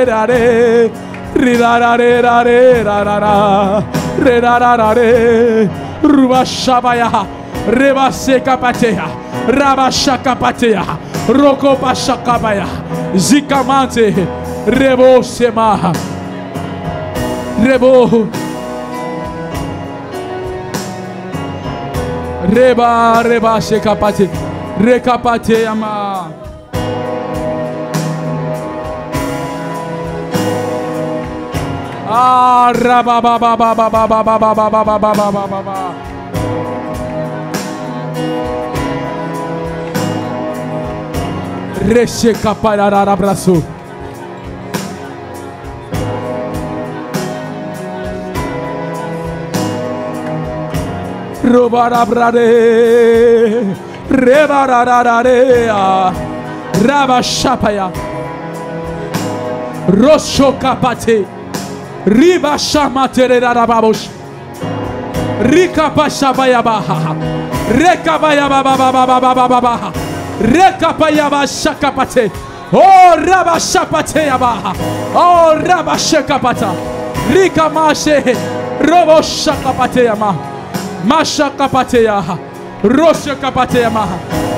Rubashabaya, Rebase Kapatea, Rabashakapatea, Roko Pashakabaya, Zikamante, Rebo Sema, Rebo, Reba Shekapate, Rekapate Ama. Ah, Reshe kapara rabraso. Robarabrare, rebarararea, rabashapaya, rosho kapate. Riba shamatere rababosh. Rika pashabayabaha. Rekabayabababababababa. Rekapayaba shakapate. Oh rabashapate yabaha. Oh rabashakapata. Rika mashe. Robo shakapate yama. Mashakapate yaha. Roshakapate yama.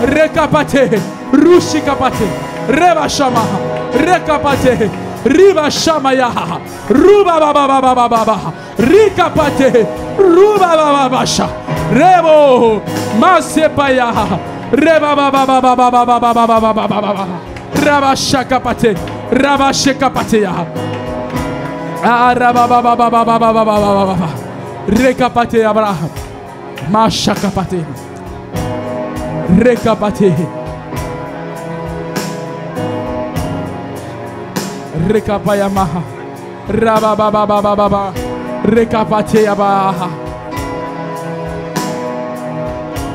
Rekapate. Rushikapate. Rebashamaha. Rekapate. Riba Shamaya, Ruba Baba Baba, Rika Pate, Ruba Baba Basha, Rebo, Masepaya, Reba Baba Baba, Rabashaka Pate, Rabashaka Patea, Araba Baba, Reka Pate Abraham, Mashaka Pate, Reka Pate. Rekapayamaha, Rabababababa, Rekapateyaba,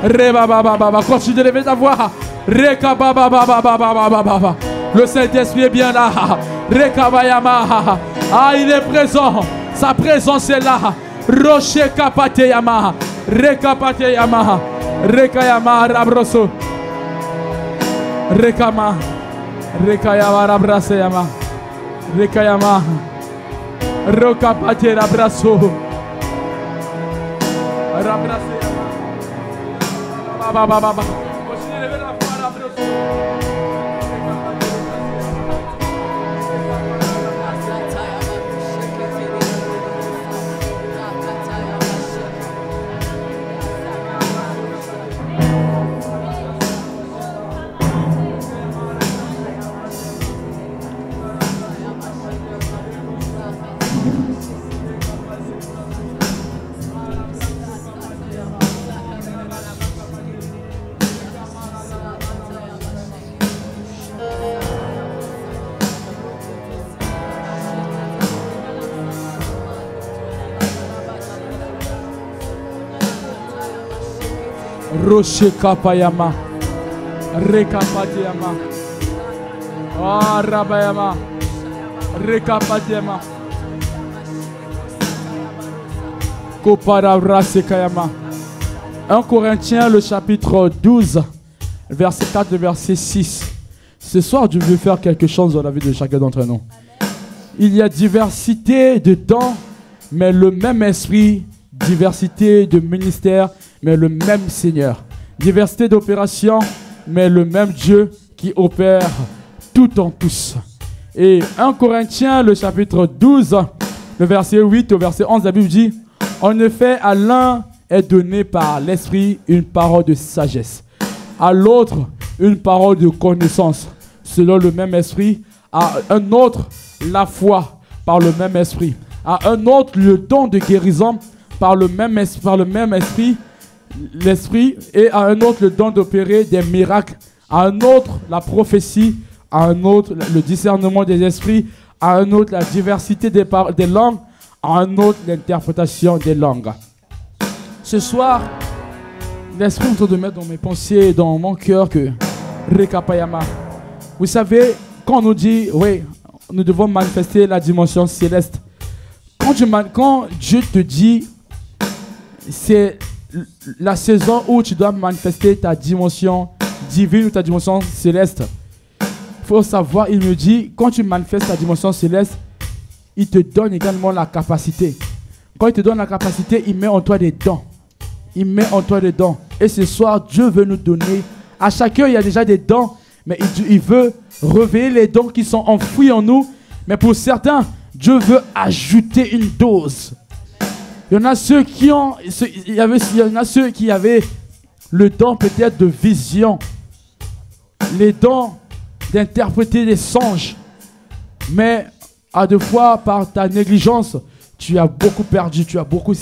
Rebabababa, continue de lever ta voix, Rekababababababa, le Saint-Esprit est bien là, Rekapayamaha, ah il est présent, sa présence est là, Rocher Kapateyama, Rekapateyama, Rekayama, Rabroso, Rekama, Rekayama, Rabraseyama. Rekayama, Rokapate Rabraso, Rabraseyama, Baba. Roche Kapayama, Rekapatiyama, Rabayama, Rekapatiyama, Koparabrasekayama. 1 Corinthiens, le chapitre 12, verset 4 et verset 6. Ce soir, Dieu veut faire quelque chose dans la vie de chacun d'entre nous. Il y a diversité de temps, mais le même esprit, diversité de ministères, mais le même Seigneur. Diversité d'opérations, mais le même Dieu qui opère tout en tous. Et 1 Corinthiens, le chapitre 12, le verset 8 au verset 11, la Bible dit: en effet, à l'un est donné par l'Esprit une parole de sagesse, à l'autre une parole de connaissance, selon le même Esprit, à un autre la foi, par le même Esprit, à un autre le don de guérison, par le même esprit, l'esprit, et à un autre le don d'opérer des miracles, à un autre la prophétie, à un autre le discernement des esprits, à un autre la diversité des langues, à un autre l'interprétation des langues. Ce soir, l'Esprit est en train de mettre dans mes pensées et dans mon cœur que Rekapayama. Vous savez, quand on nous dit, oui, nous devons manifester la dimension céleste. Quand Dieu te dit, c'est la saison où tu dois manifester ta dimension divine ou ta dimension céleste. Il faut savoir, il me dit, quand tu manifestes ta dimension céleste, il te donne également la capacité. Quand il te donne la capacité, il met en toi des dons. Il met en toi des dons. Et ce soir, Dieu veut nous donner. À chacun, il y a déjà des dons, mais il veut réveiller les dons qui sont enfouis en nous. Mais pour certains, Dieu veut ajouter une dose. Il y en a ceux qui ont, il y en a ceux qui avaient le don peut-être de vision, les dons d'interpréter des songes. Mais à deux fois, par ta négligence, tu as beaucoup perdu, tu as beaucoup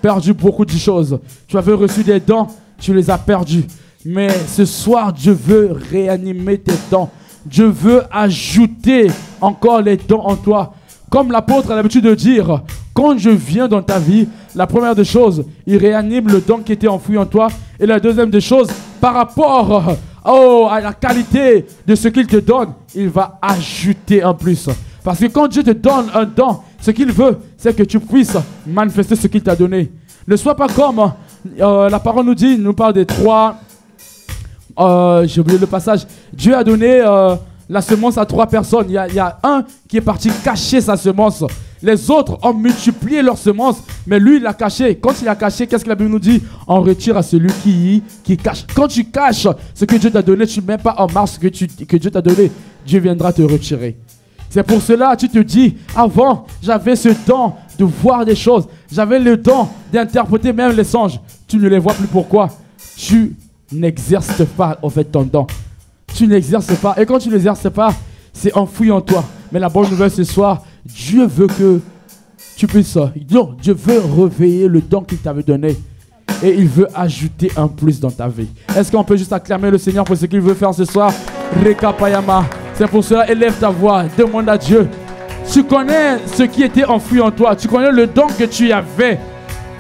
perdu beaucoup de choses. Tu avais reçu des dons, tu les as perdus. Mais ce soir, Dieu veut réanimer tes dons. Dieu veut ajouter encore les dons en toi. Comme l'apôtre a l'habitude de dire, quand je viens dans ta vie, la première des choses, il réanime le don qui était enfoui en toi. Et la deuxième des choses, par rapport à la qualité de ce qu'il te donne, il va ajouter en plus. Parce que quand Dieu te donne un don, ce qu'il veut, c'est que tu puisses manifester ce qu'il t'a donné. Ne sois pas comme la parole nous parle des trois. J'ai oublié le passage. Dieu a donné la semence à 3 personnes. Il y a un qui est parti cacher sa semence. Les autres ont multiplié leur semence, mais lui, il l'a caché. Quand il a caché, qu'est-ce que la Bible nous dit? On retire à celui qui cache. Quand tu caches ce que Dieu t'a donné, tu ne mets pas en marche ce que Dieu t'a donné. Dieu viendra te retirer. C'est pour cela que tu te dis, avant, j'avais ce don de voir des choses. J'avais le don d'interpréter même les songes. Tu ne les vois plus. Pourquoi? Tu n'exerces pas en fait ton don. Tu n'exerces pas. Et quand tu n'exerces pas, c'est enfoui en toi. Mais la bonne nouvelle ce soir, Dieu veut que tu puisses. Non, Dieu veut réveiller le don qu'il t'avait donné. Et il veut ajouter un plus dans ta vie. Est-ce qu'on peut juste acclamer le Seigneur pour ce qu'il veut faire ce soir? Rekapayama. C'est pour cela, élève ta voix, demande à Dieu. Tu connais ce qui était enfoui en toi. Tu connais le don que tu avais.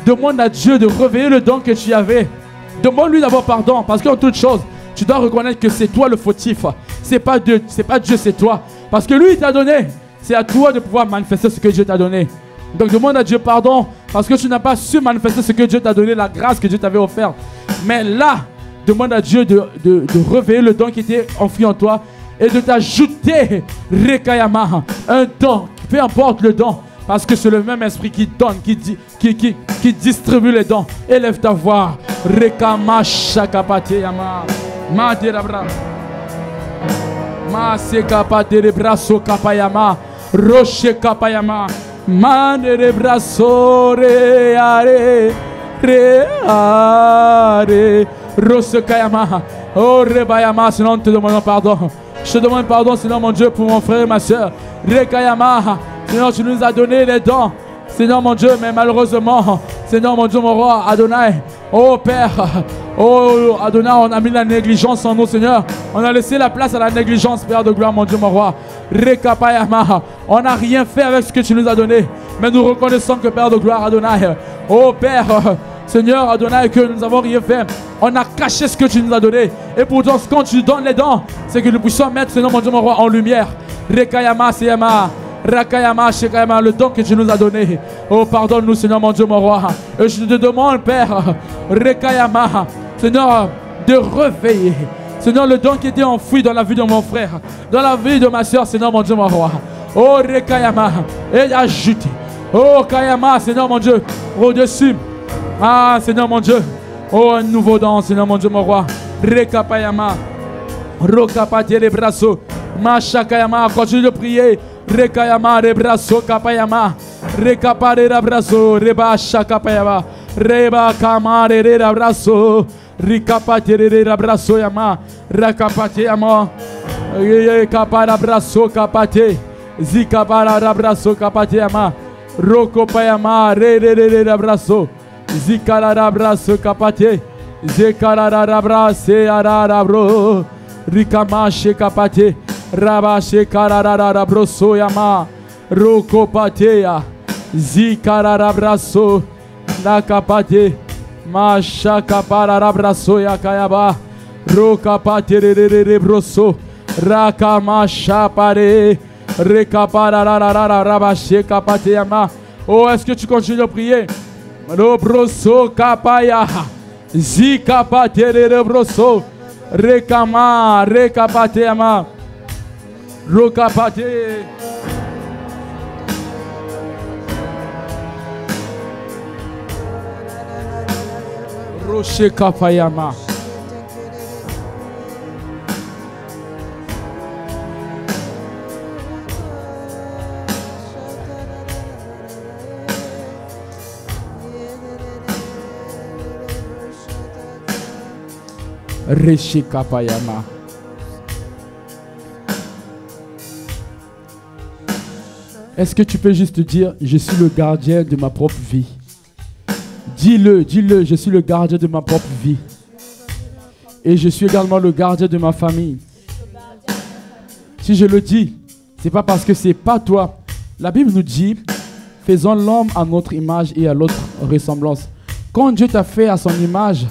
Demande à Dieu de réveiller le don que tu avais. Demande-lui d'abord pardon. Parce qu'en toute chose, tu dois reconnaître que c'est toi le fautif. C'est pas Dieu, c'est toi. Parce que lui, il t'a donné. C'est à toi de pouvoir manifester ce que Dieu t'a donné. Donc demande à Dieu pardon. Parce que tu n'as pas su manifester ce que Dieu t'a donné, la grâce que Dieu t'avait offerte. Mais là, demande à Dieu de réveiller le don qui était enfoui en toi. Et de t'ajouter, Rekayama, un don, peu importe le don, parce que c'est le même esprit qui donne, qui distribue les dons. Élève ta voix, Rekama Shakapateyama, Maderabra, Masekapatelebraso Kapayama, Roche Kapayama, Maderebraso Reare, Reare, Rose Kayama, Oh Rebayama, sinon nous te demandons pardon. Je te demande pardon, Seigneur mon Dieu, pour mon frère et ma soeur. Rekayama, Seigneur, tu nous as donné les dons. Seigneur mon Dieu, mais malheureusement, Seigneur mon Dieu, mon roi, Adonai, oh Père, oh Adonai, on a mis la négligence en nous, Seigneur. On a laissé la place à la négligence, Père de gloire, mon Dieu, mon roi. Rekapayama, on n'a rien fait avec ce que tu nous as donné. Mais nous reconnaissons que Père de gloire, Adonai, oh Père, Seigneur, Adonai, que nous n'avons rien fait. On a caché ce que tu nous as donné. Et pourtant, quand tu donnes les dons, c'est que nous puissions mettre, Seigneur, mon Dieu, mon roi, en lumière. Rekayama, Seyama, Rakayama, Shekayama, le don que tu nous as donné. Oh, pardonne-nous, Seigneur, mon Dieu, mon roi. Et je te demande, Père, Rekayama, Seigneur, de réveiller. Seigneur, le don qui était enfoui dans la vie de mon frère, dans la vie de ma soeur, Seigneur, mon Dieu, mon roi. Oh, Rekayama, et ajoute. Oh, Kayama, Seigneur, mon Dieu, au-dessus. Ah, Seigneur, mon Dieu. Oh, un nouveau don, Seigneur, mon Dieu, mon roi. Rekapayama, Rokapati les brasso, Machakayama, continue de prier. Rekayama, Rebrasso, Kapayama, Rekapare Rabrasso, Reba Shakapayama, Reba Kamare Rabrasso, Rikapati Rabrasso Yama, Rakapati Yama, Kapara Brasso, Kapate, Zikapara Rabrasso, Kapati Yama, Rokopayama, Re Rabrasso. Zikara braso kapate, Zekara brase arabro, Rikamashe kapate, Rabashe karara broso yama, Rokopatea, Zikara braso, Nakapate, Masha kapara braso yakayaba, Rokapate rebroso, Rakamasha pare, Rekapara rabashe kapate yama. Oh, est-ce que tu continues de prier? Robroso kapaya. Zikapate rebroso. Rekama, rekapateama. Rokapate. Roche kapayama. Reshi kapayama. Est-ce que tu peux juste dire, je suis le gardien de ma propre vie? Dis-le, dis-le, je suis le gardien de ma propre vie. Et je suis également le gardien de ma famille. Si je le dis, c'est pas parce que c'est pas toi. La Bible nous dit, faisons l'homme à notre image et à notre ressemblance. Quand Dieu t'a fait à son image,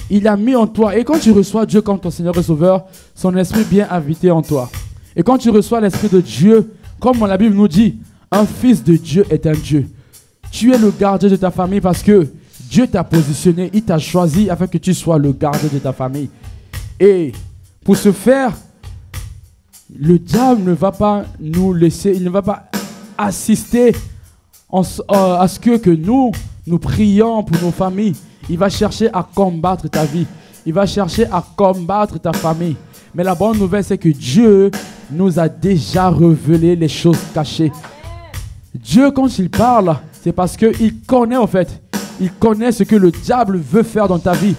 il a mis en toi. Et quand tu reçois Dieu comme ton Seigneur et Sauveur, son esprit bien habité en toi. Et quand tu reçois l'esprit de Dieu, comme la Bible nous dit, un fils de Dieu est un Dieu. Tu es le gardien de ta famille parce que Dieu t'a positionné, il t'a choisi afin que tu sois le gardien de ta famille. Et pour ce faire, le diable ne va pas nous laisser, il ne va pas assister à ce que nous prions pour nos familles. Il va chercher à combattre ta vie. Il va chercher à combattre ta famille. Mais la bonne nouvelle, c'est que Dieu nous a déjà révélé les choses cachées. Dieu, quand il parle, c'est parce qu'il connaît en fait. Il connaît ce que le diable veut faire dans ta vie.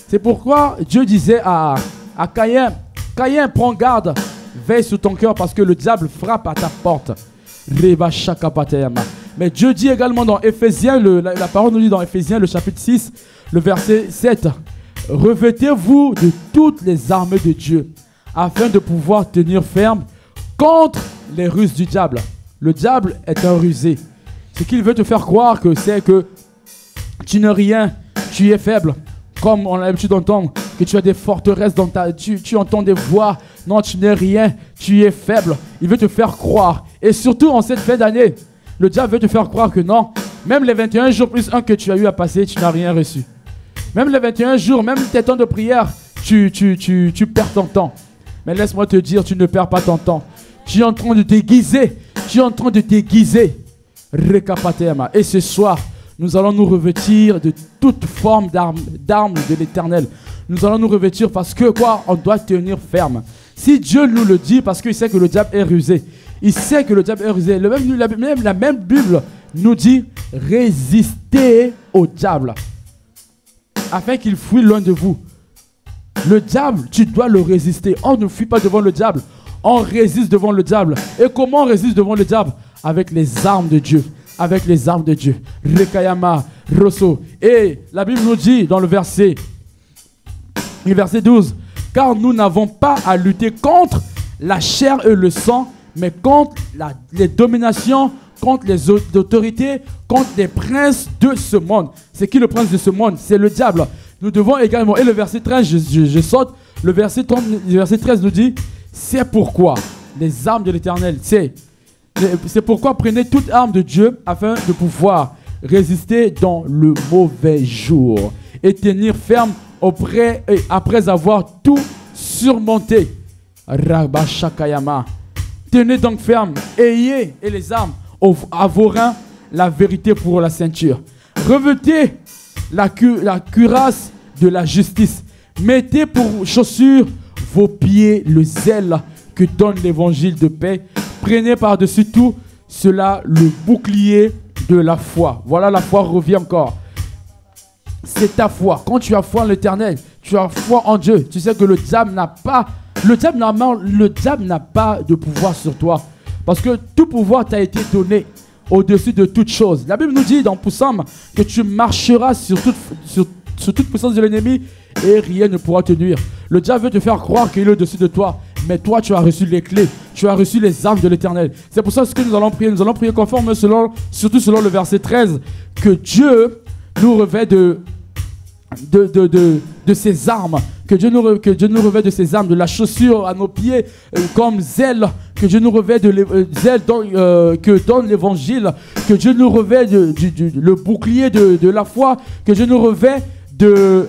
C'est pourquoi Dieu disait à Caïn, Caïn, prends garde, veille sur ton cœur parce que le diable frappe à ta porte. Mais Dieu dit également dans Éphésiens, la parole nous dit dans Éphésiens, le chapitre 6, le verset 7, revêtez-vous de toutes les armées de Dieu afin de pouvoir tenir ferme contre les ruses du diable. Le diable est un rusé. Ce qu'il veut te faire croire c'est que tu n'es rien, tu es faible. Comme on a l'habitude d'entendre que tu as des forteresses dans tu entends des voix. Non, tu n'es rien, tu es faible. Il veut te faire croire. Et surtout en cette fin d'année, le diable veut te faire croire que non, même les 21 jours plus 1 que tu as eu à passer, tu n'as rien reçu. Même les 21 jours, même tes temps de prière, tu perds ton temps. Mais laisse-moi te dire, tu ne perds pas ton temps. Tu es en train de t'aiguiser. Tu es en train de t'aiguiser. Rekapatema. Et ce soir, nous allons nous revêtir de toute forme d'armes de l'Éternel. Nous allons nous revêtir parce que quoi? On doit tenir ferme. Si Dieu nous le dit, parce qu'il sait que le diable est rusé. Il sait que le diable est rusé. La même Bible nous dit, résistez au diable. Afin qu'il fuit loin de vous. Le diable, tu dois le résister. On ne fuit pas devant le diable. On résiste devant le diable. Et comment on résiste devant le diable? Avec les armes de Dieu. Avec les armes de Dieu. Rekayama, Rosso. Et la Bible nous dit dans le verset 12, car nous n'avons pas à lutter contre la chair et le sang, mais contre les dominations, contre les autorités, contre les princes de ce monde. C'est qui le prince de ce monde? C'est le diable. Nous devons également, et le verset 13, je saute, le verset 13 nous dit, c'est pourquoi les armes de l'Éternel, c'est pourquoi prenez toute arme de Dieu afin de pouvoir résister dans le mauvais jour et tenir ferme après avoir tout surmonté. Rabashakayama. Tenez donc ferme, ayez et les armes à vos reins, la vérité pour la ceinture. Revêtez la cuirasse de la justice. Mettez pour chaussures vos pieds le zèle que donne l'évangile de paix. Prenez par-dessus tout cela le bouclier de la foi. Voilà, la foi revient encore. C'est ta foi. Quand tu as foi en l'Éternel, tu as foi en Dieu. Tu sais que le diable n'a pas de pouvoir sur toi. Parce que tout pouvoir t'a été donné au-dessus de toute chose. La Bible nous dit dans Psaume que tu marcheras sur toute puissance de l'ennemi et rien ne pourra te nuire. Le diable veut te faire croire qu'il est au-dessus de toi. Mais toi, tu as reçu les clés. Tu as reçu les armes de l'Éternel. C'est pour ça que nous allons prier. Nous allons prier conforme surtout selon le verset 13. Que Dieu nous revêt de ses armes. Que Dieu nous revêt de ses armes, de la chaussure à nos pieds comme zèle que Dieu nous revêt de zèle que donne l'évangile, que Dieu nous revêt le bouclier de la foi, que Dieu nous revêt de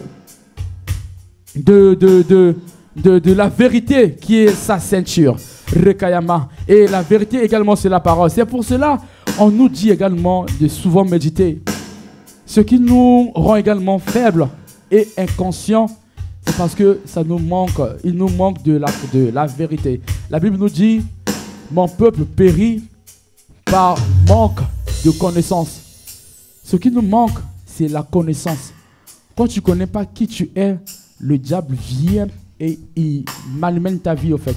la vérité qui est sa ceinture. Rekayama. Et la vérité également c'est la parole. C'est pour cela on nous dit également de souvent méditer. Ce qui nous rend également faibles et inconscients, c'est parce que ça nous manque, il nous manque de la vérité. La Bible nous dit, mon peuple périt par manque de connaissance. Ce qui nous manque, c'est la connaissance. Quand tu ne connais pas qui tu es, le diable vient et il malmène ta vie au fait.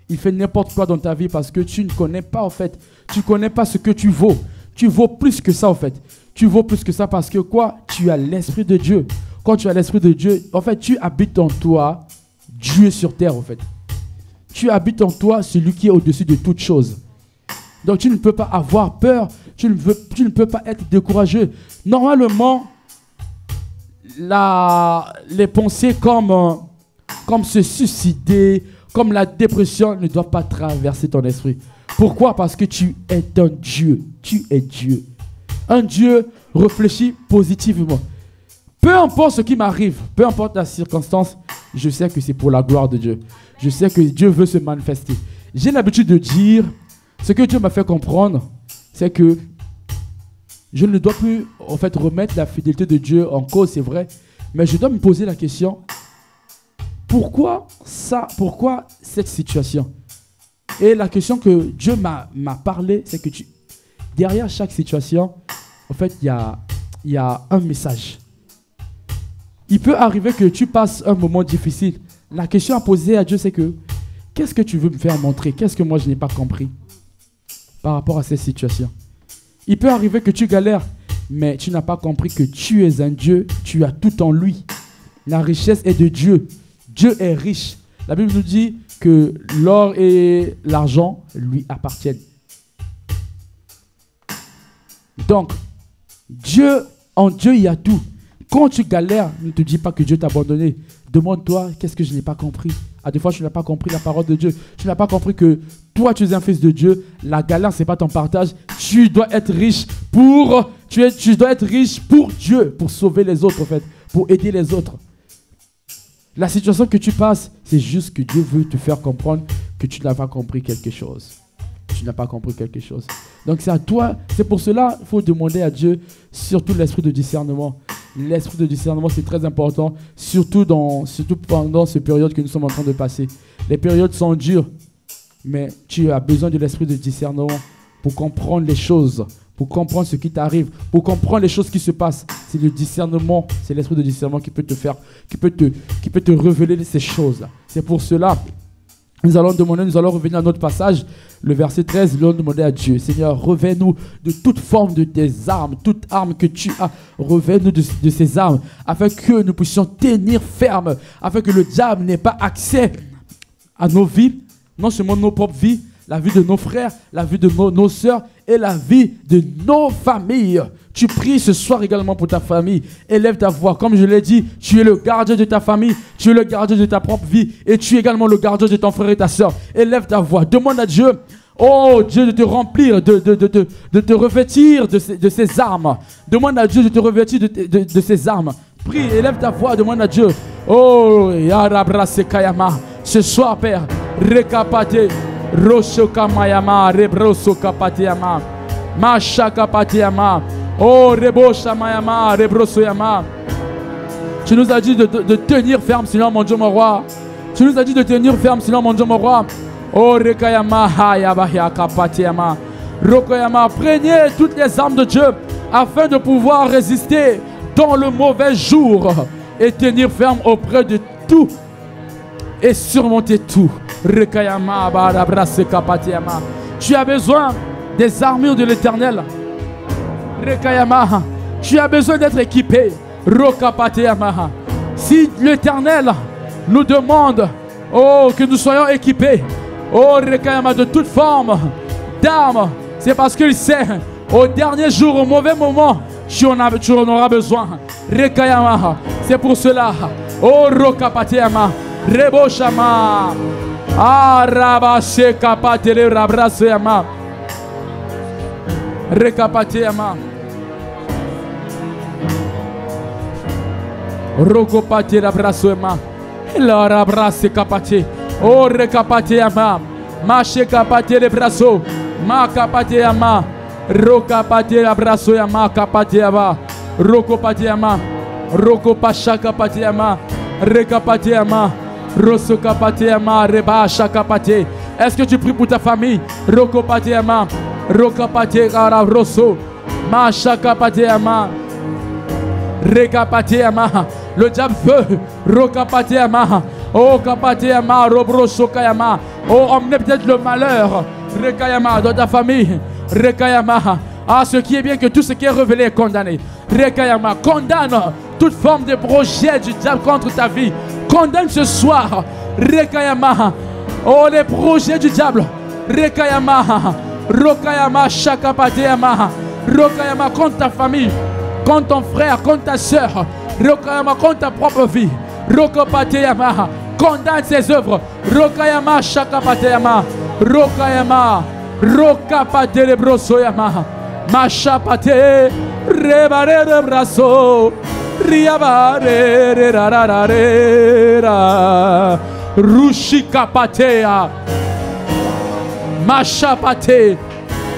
Il fait n'importe quoi dans ta vie parce que tu ne connais pas en fait. Tu ne connais pas ce que tu vaux. Tu vaux plus que ça en fait. Tu vaux plus que ça parce que quoi? Tu as l'Esprit de Dieu. Quand tu as l'Esprit de Dieu, en fait, tu habites en toi Dieu sur terre en fait. Tu habites en toi celui qui est au-dessus de toutes choses. Donc tu ne peux pas avoir peur. Tu ne peux pas être découragé. Normalement, les pensées comme se suicider, comme la dépression ne doit pas traverser ton esprit. Pourquoi? Parce que tu es un Dieu. Tu es Dieu. Un Dieu réfléchit positivement. Peu importe ce qui m'arrive, peu importe la circonstance, je sais que c'est pour la gloire de Dieu. Je sais que Dieu veut se manifester. J'ai l'habitude de dire, ce que Dieu m'a fait comprendre, c'est que je ne dois plus en fait remettre la fidélité de Dieu en cause, c'est vrai, mais je dois me poser la question, pourquoi ça? Pourquoi cette situation? Et la question que Dieu m'a parlé, c'est que derrière chaque situation, en fait, il y a un message. Il peut arriver que tu passes un moment difficile. La question à poser à Dieu, c'est que qu'est-ce que tu veux me faire montrer? Qu'est-ce que moi je n'ai pas compris par rapport à cette situation? Il peut arriver que tu galères, mais tu n'as pas compris que tu es un Dieu, tu as tout en lui. La richesse est de Dieu. Dieu est riche. La Bible nous dit que l'or et l'argent lui appartiennent. Donc, en Dieu, il y a tout. Quand tu galères, ne te dis pas que Dieu t'a abandonné. Demande-toi, qu'est-ce que je n'ai pas compris? À des fois, tu n'as pas compris la parole de Dieu. Tu n'as pas compris que toi, tu es un fils de Dieu. La galère, ce n'est pas ton partage. Tu dois être riche tu dois être riche pour Dieu, pour sauver les autres, en fait, pour aider les autres. La situation que tu passes, c'est juste que Dieu veut te faire comprendre que tu n'as pas compris quelque chose. Tu n'as pas compris quelque chose. Donc c'est à toi, c'est pour cela qu'il faut demander à Dieu, surtout l'esprit de discernement. L'esprit de discernement, c'est très important, surtout pendant cette période que nous sommes en train de passer. Les périodes sont dures, mais tu as besoin de l'esprit de discernement pour comprendre les choses, pour comprendre ce qui t'arrive, pour comprendre les choses qui se passent. C'est le discernement, c'est l'esprit de discernement qui peut te révéler ces choses-là. C'est pour cela, nous allons revenir à notre passage, le verset 13, nous allons demander à Dieu, Seigneur, revêt-nous de toute forme de tes armes, toute arme que tu as, revêt-nous de ces armes, afin que nous puissions tenir ferme, afin que le diable n'ait pas accès à nos vies, non seulement nos propres vies, la vie de nos frères, la vie de nos sœurs et la vie de nos familles. Tu pries ce soir également pour ta famille. Élève ta voix. Comme je l'ai dit, tu es le gardien de ta famille, tu es le gardien de ta propre vie et tu es également le gardien de ton frère et ta sœur. Élève ta voix. Demande à Dieu, oh Dieu, de te remplir, de te revêtir de ces armes. Demande à Dieu de te revêtir de ces armes. Prie, élève ta voix, demande à Dieu. Oh, Yarabra Sekayama. Ce soir, Père, Rekapate. Roshoka Mayama, Rebrosoka Patiama, Mashaka Patiama, oh Rebosha Mayama, Rebrosoyama. Tu nous as dit de tenir ferme, Seigneur mon Dieu, mon roi. Tu nous as dit de tenir ferme, Seigneur mon Dieu, mon roi. Oh Rekayama, Hayabahaka Patiama, Rokoyama. Prenez toutes les armes de Dieu afin de pouvoir résister dans le mauvais jour et tenir ferme auprès de tout et surmonter tout. Tu as besoin des armures de l'Éternel. Tu as besoin d'être équipé. Si l'Éternel nous demande que nous soyons équipés de toute forme d'armes, c'est parce qu'il sait au dernier jour, au mauvais moment, tu en auras besoin. C'est pour cela. Reboshama. Ah, rabase kapatele rabrase yama. Rekapate yama. Rokopate rabrase yama. La rabrase kapate. Oh, rekapate yama. Mache kapate le brasso. Ma kapate yama. Rokapate rabraso yama kapate yama. Rokopate yama. Rokopacha kapate yama. Rekapate yama. Rosso kapate yama. Rebacha kapate. Est-ce que tu pries pour ta famille? Rokopate yama. Rokapate kara rosso. Macha kapate yama. Rekapate yama. Le diable veut. Rokapate yama. Oh kapate yama. Robroso kayama. Oh emmenez peut-être le malheur. Rekayama dans ta famille. Rekayama. Ah, ce qui est bien que tout ce qui est révélé est condamné. Rekayama, condamne toute forme de projet du diable contre ta vie. Condamne ce soir. Rekayama. Oh, les projets du diable. Rekayama. Rokayama, Shakapateyama. Rokayama contre ta famille, contre ton frère, contre ta soeur. Rokayama contre ta propre vie. Rokopateyama. Condamne ses œuvres. Rokayama, Shakapateyama. Rokayama. Rokapate le brosoyama. Machapate. Rebare de brasso. Riabare. Rarararera. Rushikapatea. Machapate.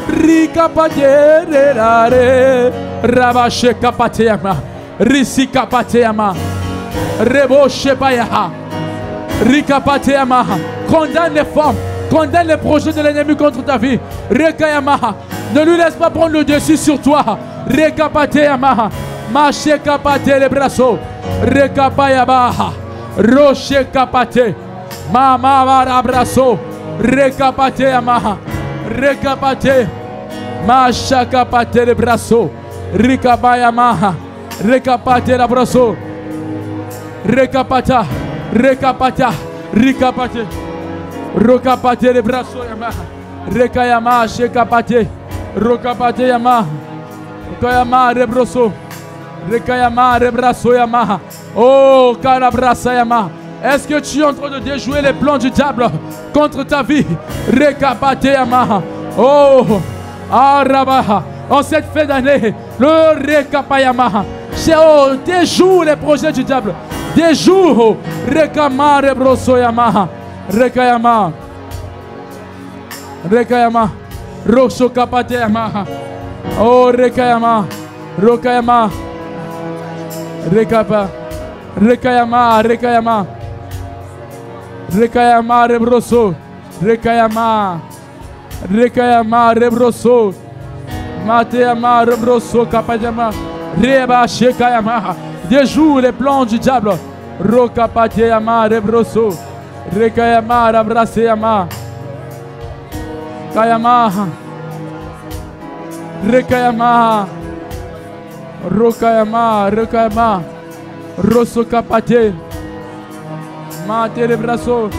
Rikapate. Rerare. Rabache kapateama. Risikapateama. Reboshe payaha. Rikapateama. Condamne les formes. Condamne les projets de l'ennemi contre ta vie. Rekayama. Ne lui laisse pas prendre le dessus sur toi. Rekapateyama. Mache kapate les bras. Rekapayaba. Roche kapate. Mama marabraso. Rekapateyama. Rekapate. Macha kapate les bras. Rekapayama. Rekapate la braso. Rekapata. Rekapata. Rekapate. Rokapate le brasso yama. Rekayama shekapate. Rokapate yama. Rekayama rebroso. Rekayama rebrasso yama. Oh karabrasa yama. Est-ce que tu es en train de déjouer les plans du diable contre ta vie? Rekapate yama. Oh arabaha. En cette fin d'année, le rekapayama. Oh, déjoue les projets du diable. Déjoue. Rekama rebroso yama. Rekayama. Rekayama. Rosso kapateyama. Oh Rekayama. Rokayama. Rekapa. Rekayama. Rekayama. Rekayama rebroso. Rekayama. Rekayama rebroso. Mateyama rebroso kapateyama. Reba shekayama. Déjoue les plans du diable. Rokapateyama rebroso. Rekayama rabraseyama. Kayama. Rekayama. Rokayama. Rekayama. Rosso kapate. Mate le brasso.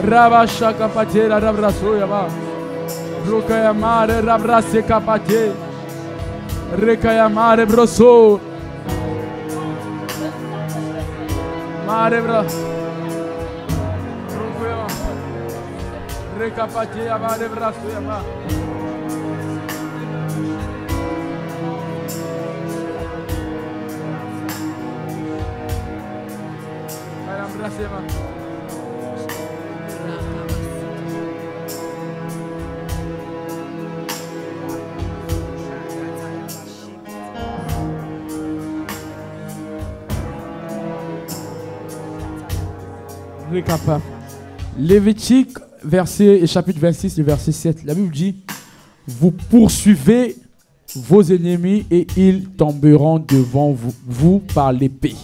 Rabasha kapate la rabraso yama. Rokayama rabrase kapate. Rekayama rebroso. Marebra. Rekapate yama rebraso yama. Karambrase yama. Rekapa. Lévitique verset, chapitre 26, le verset 7, la Bible dit: vous poursuivez vos ennemis et ils tomberont devant vous par l'épée.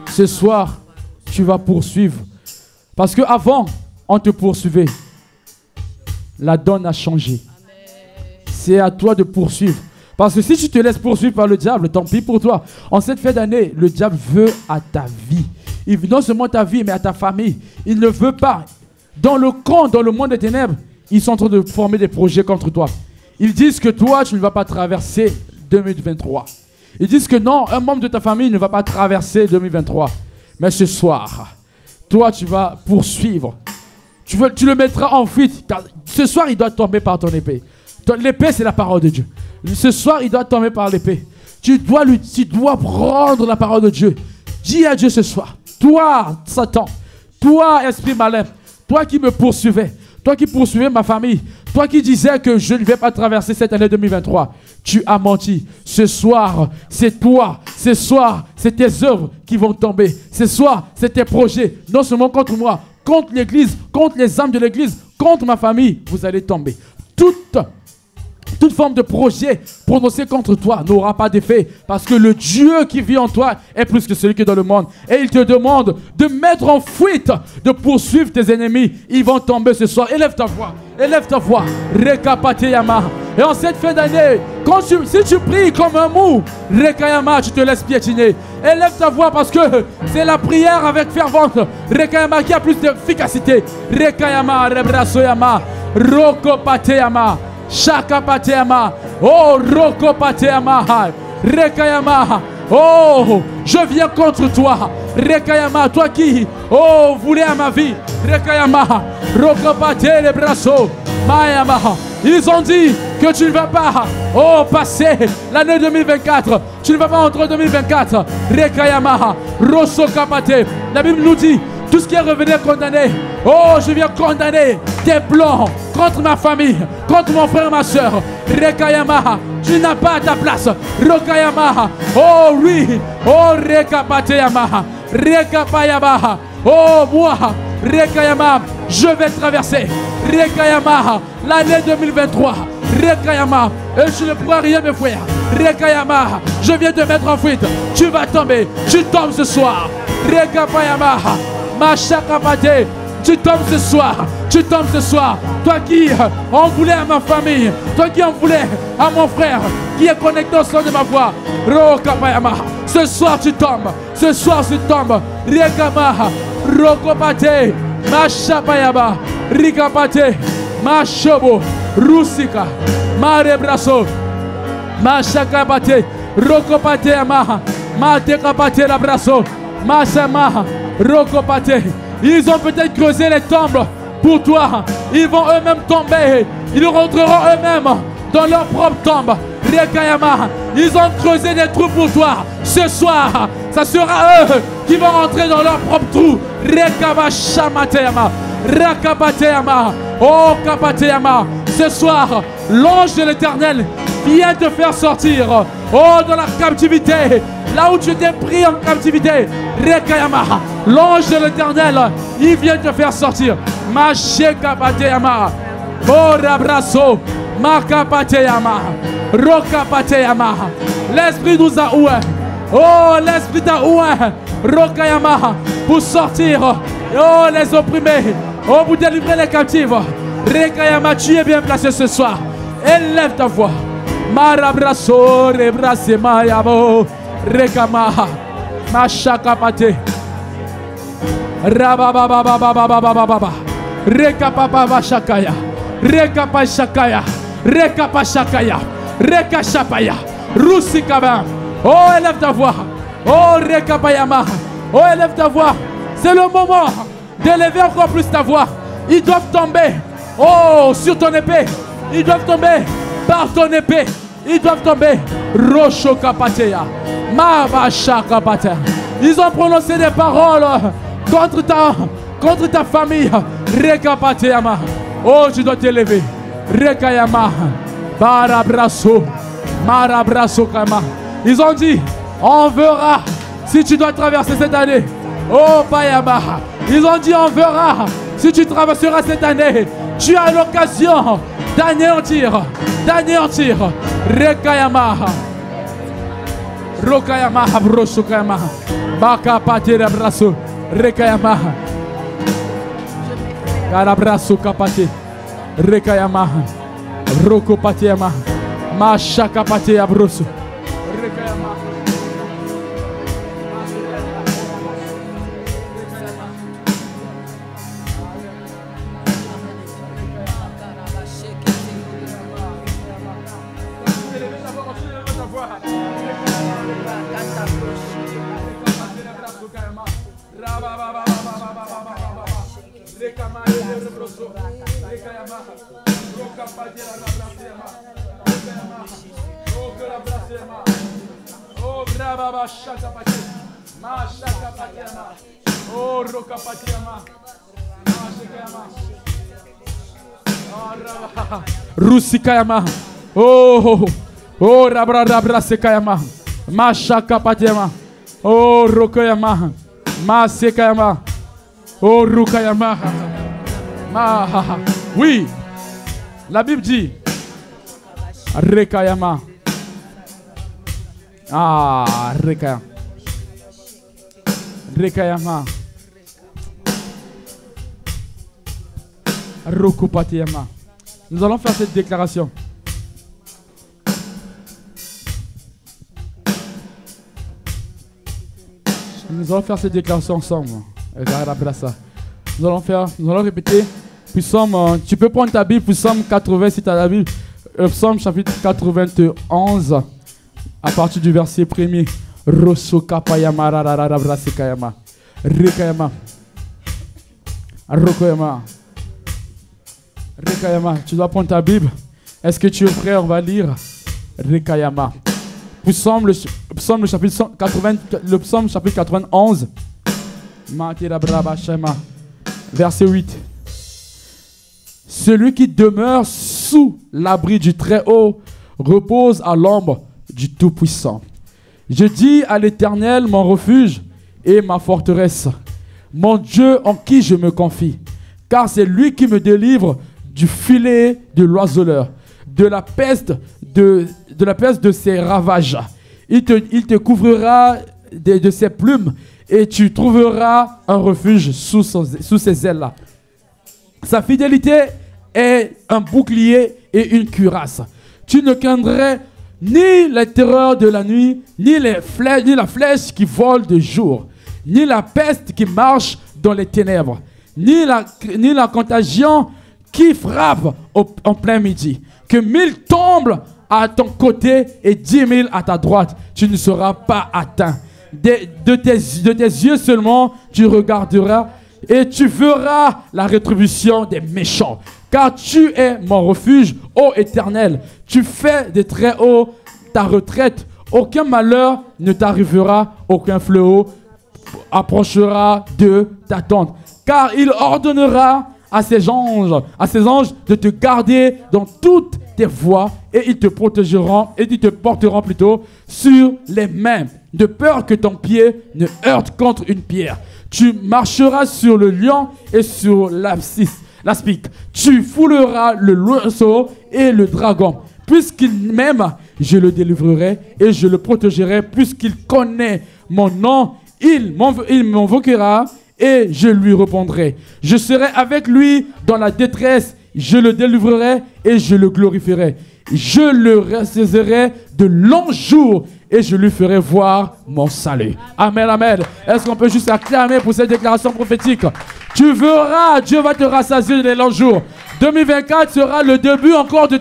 Ce soir, tu vas poursuivre. Parce qu'avant, on te poursuivait. La donne a changé. C'est à toi de poursuivre. Parce que si tu te laisses poursuivre par le diable, tant pis pour toi. En cette fin d'année, le diable veut à ta vie. Il veut non seulement ta vie, mais à ta famille. Il ne veut pas. Dans le camp, dans le monde des ténèbres, ils sont en train de former des projets contre toi. Ils disent que toi, tu ne vas pas traverser 2023. Ils disent que non, un membre de ta famille ne va pas traverser 2023. Mais ce soir, toi tu vas poursuivre. Tu le mettras en fuite. Car ce soir, il doit tomber par ton épée. L'épée, c'est la parole de Dieu. Ce soir, il doit tomber par l'épée. Tu dois prendre la parole de Dieu. Dis à Dieu ce soir. Toi, Satan. Toi, esprit malin. Toi qui me poursuivais. Toi qui poursuivais ma famille. Toi qui disais que je ne vais pas traverser cette année 2023. Tu as menti. Ce soir, c'est toi. Ce soir, c'est tes œuvres qui vont tomber. Ce soir, c'est tes projets. Non seulement contre moi, contre l'église, contre les âmes de l'église, contre ma famille. Vous allez tomber. Toute forme de projet prononcé contre toi n'aura pas d'effet parce que le Dieu qui vit en toi est plus que celui qui est dans le monde. Et il te demande de mettre en fuite, de poursuivre tes ennemis. Ils vont tomber ce soir. Élève ta voix. Élève ta voix. Rekapateyama. Et en cette fin d'année, si tu pries comme un mou, Rekayama, tu te laisses piétiner. Élève ta voix parce que c'est la prière avec fervente. Rekayama qui a plus d'efficacité. Rekayama, Rebrasoyama, Rokopateyama. Shakapateama, oh Rokopateama, Rekayama, oh je viens contre toi, Rekayama, toi qui, oh voulais à ma vie, Rekayama, Rokopate les bras, Mayama. Ils ont dit que tu ne vas pas, oh passer l'année 2024, tu ne vas pas entrer en 2024, Rekayama, Rosokapate. La Bible nous dit. Tout ce qui est revenu condamné. Oh, je viens condamner tes plans contre ma famille, contre mon frère, ma soeur. Rekayama, tu n'as pas ta place. Rokayama, oh oui. Oh, Rekapateyama, Rekapayama. Oh, moi, Rekayama, je vais traverser. Rekayama, l'année 2023. Rekayama, et je ne pourrai rien me faire. Rekayama, je viens te mettre en fuite. Tu vas tomber. Tu tombes ce soir. Rekapayama. Machakapate, tu tombes ce soir, tu tombes ce soir. Toi qui en voulais à ma famille, toi qui en voulais à mon frère qui est connecté au son de ma voix. Rokapayama, ce soir tu tombes, ce soir tu tombes. Rekama, Rokopate, Machapayama, Rikapate, Machobo, Rusika, Marebraso, Machakapate, Rokopate Ama, Matekapate Labraso, Masama. Rokopate. Ils ont peut-être creusé les tombes pour toi. Ils vont eux-mêmes tomber. Ils rentreront eux-mêmes dans leur propre tombe. Rekayama. Ils ont creusé des trous pour toi. Ce soir, ça sera eux qui vont rentrer dans leur propre trou. Rekabashamateyama. Rakapateyama. Oh Kapateyama. Ce soir, l'ange de l'Éternel vient te faire sortir. Oh, dans la captivité. Là où tu étais pris en captivité. Rekayama. L'ange de l'Éternel, il vient te faire sortir. Machekapateyama. Borabraso. Makapateyama. Rokapateyama. L'esprit nous a oué. Oh, l'esprit t'a oué. Rokayama. Pour sortir. Oh, les opprimés. Oh, pour délivrer les captifs. Rekayama, tu es bien placé ce soir. Élève ta voix. Marabraso. Rebrasema yabo. Rekama. Machakapate. Rabababababababababa. Rekapapabashakaya. Rekapashakaya. Rekapashakaya. Rekashapaya. Rusikaba. Oh, élève ta voix. Oh, Rekapayama. Oh, élève ta voix. C'est le moment d'élever encore plus ta voix. Ils doivent tomber. Oh, sur ton épée. Ils doivent tomber par ton épée. Ils doivent tomber. Roshokapateya. Mabashakapate. Ils ont prononcé des paroles contre ta famille. Rekapateyama. Oh, tu dois t'élever. Rekayama. Barabraso. Marabraso kama. Ils ont dit, on verra si tu dois traverser cette année. Oh, Payama. Ils ont dit, on verra si tu traverseras cette année. Tu as l'occasion d'anéantir. D'anéantir. Rekayama. Rokayama. Brosukayama. Baka patera braso. Rekayama. Karabraso kapate. Rekayama. Rokopateyama. Machakapate abroso. Rekayama. Oh, brava, chaka pati. Ma chaka patiama. Oh, roka patiama. Ma shikayama. Oh, rava. Rusikayama. Oh, oh, rabra sekayama. Ma chaka patiama. Oh, rokayama. Ma sekayama. Oh, rukayama. Ma. Oui. La Bible dit. Rekayama. Ah, Rekayama. Rekayama. Rokupatiyama. Nous allons faire cette déclaration. Nous allons faire cette déclaration ensemble. Regarde après ça. Nous allons répéter. Psaume, tu peux prendre ta Bible, Psaume 80 si tu as la Bible. Psaume chapitre 91. À partir du verset 1er, Rosokapayama rararabrasekayama. Rekayama. Rokoyama. Rekayama. Tu dois prendre ta Bible. Est-ce que tu es prêt? On va lire. Rekayama. Le psaume chapitre 91. Verset 8. Celui qui demeure sous l'abri du Très-Haut repose à l'ombre du Tout-Puissant. Je dis à l'Éternel, mon refuge et ma forteresse, mon Dieu en qui je me confie, car c'est lui qui me délivre du filet de l'oiseleur, de la peste de ses ravages. Il te couvrira de ses plumes et tu trouveras un refuge sous ses ailes. Sa fidélité est un bouclier et une cuirasse. Tu ne craindrais ni la terreur de la nuit, ni la flèche qui vole de jour, ni la peste qui marche dans les ténèbres, ni la contagion qui frappe en plein midi. Que 1000 tombent à ton côté et 10 000 à ta droite, tu ne seras pas atteint. De tes yeux seulement, tu regarderas et tu verras la rétribution des méchants. Car tu es mon refuge, ô Éternel. Tu fais des très hauts ta retraite. Aucun malheur ne t'arrivera, aucun fléau approchera de ta tente. Car il ordonnera à ses anges de te garder dans toutes tes voies et ils te protégeront et ils te porteront plutôt sur les mains, de peur que ton pied ne heurte contre une pierre. Tu marcheras sur le lion et sur l'aspic. Tu fouleras le lionceau et le dragon. Puisqu'il m'aime, je le délivrerai et je le protégerai. Puisqu'il connaît mon nom, il m'invoquera et je lui répondrai. Je serai avec lui dans la détresse. Je le délivrerai et je le glorifierai. Je le ressaisirai de longs jours et je lui ferai voir mon salut. Amen, amen. Est-ce qu'on peut juste acclamer pour cette déclaration prophétique? Tu verras, Dieu va te rassasier les longs jours. 2024 sera le début encore de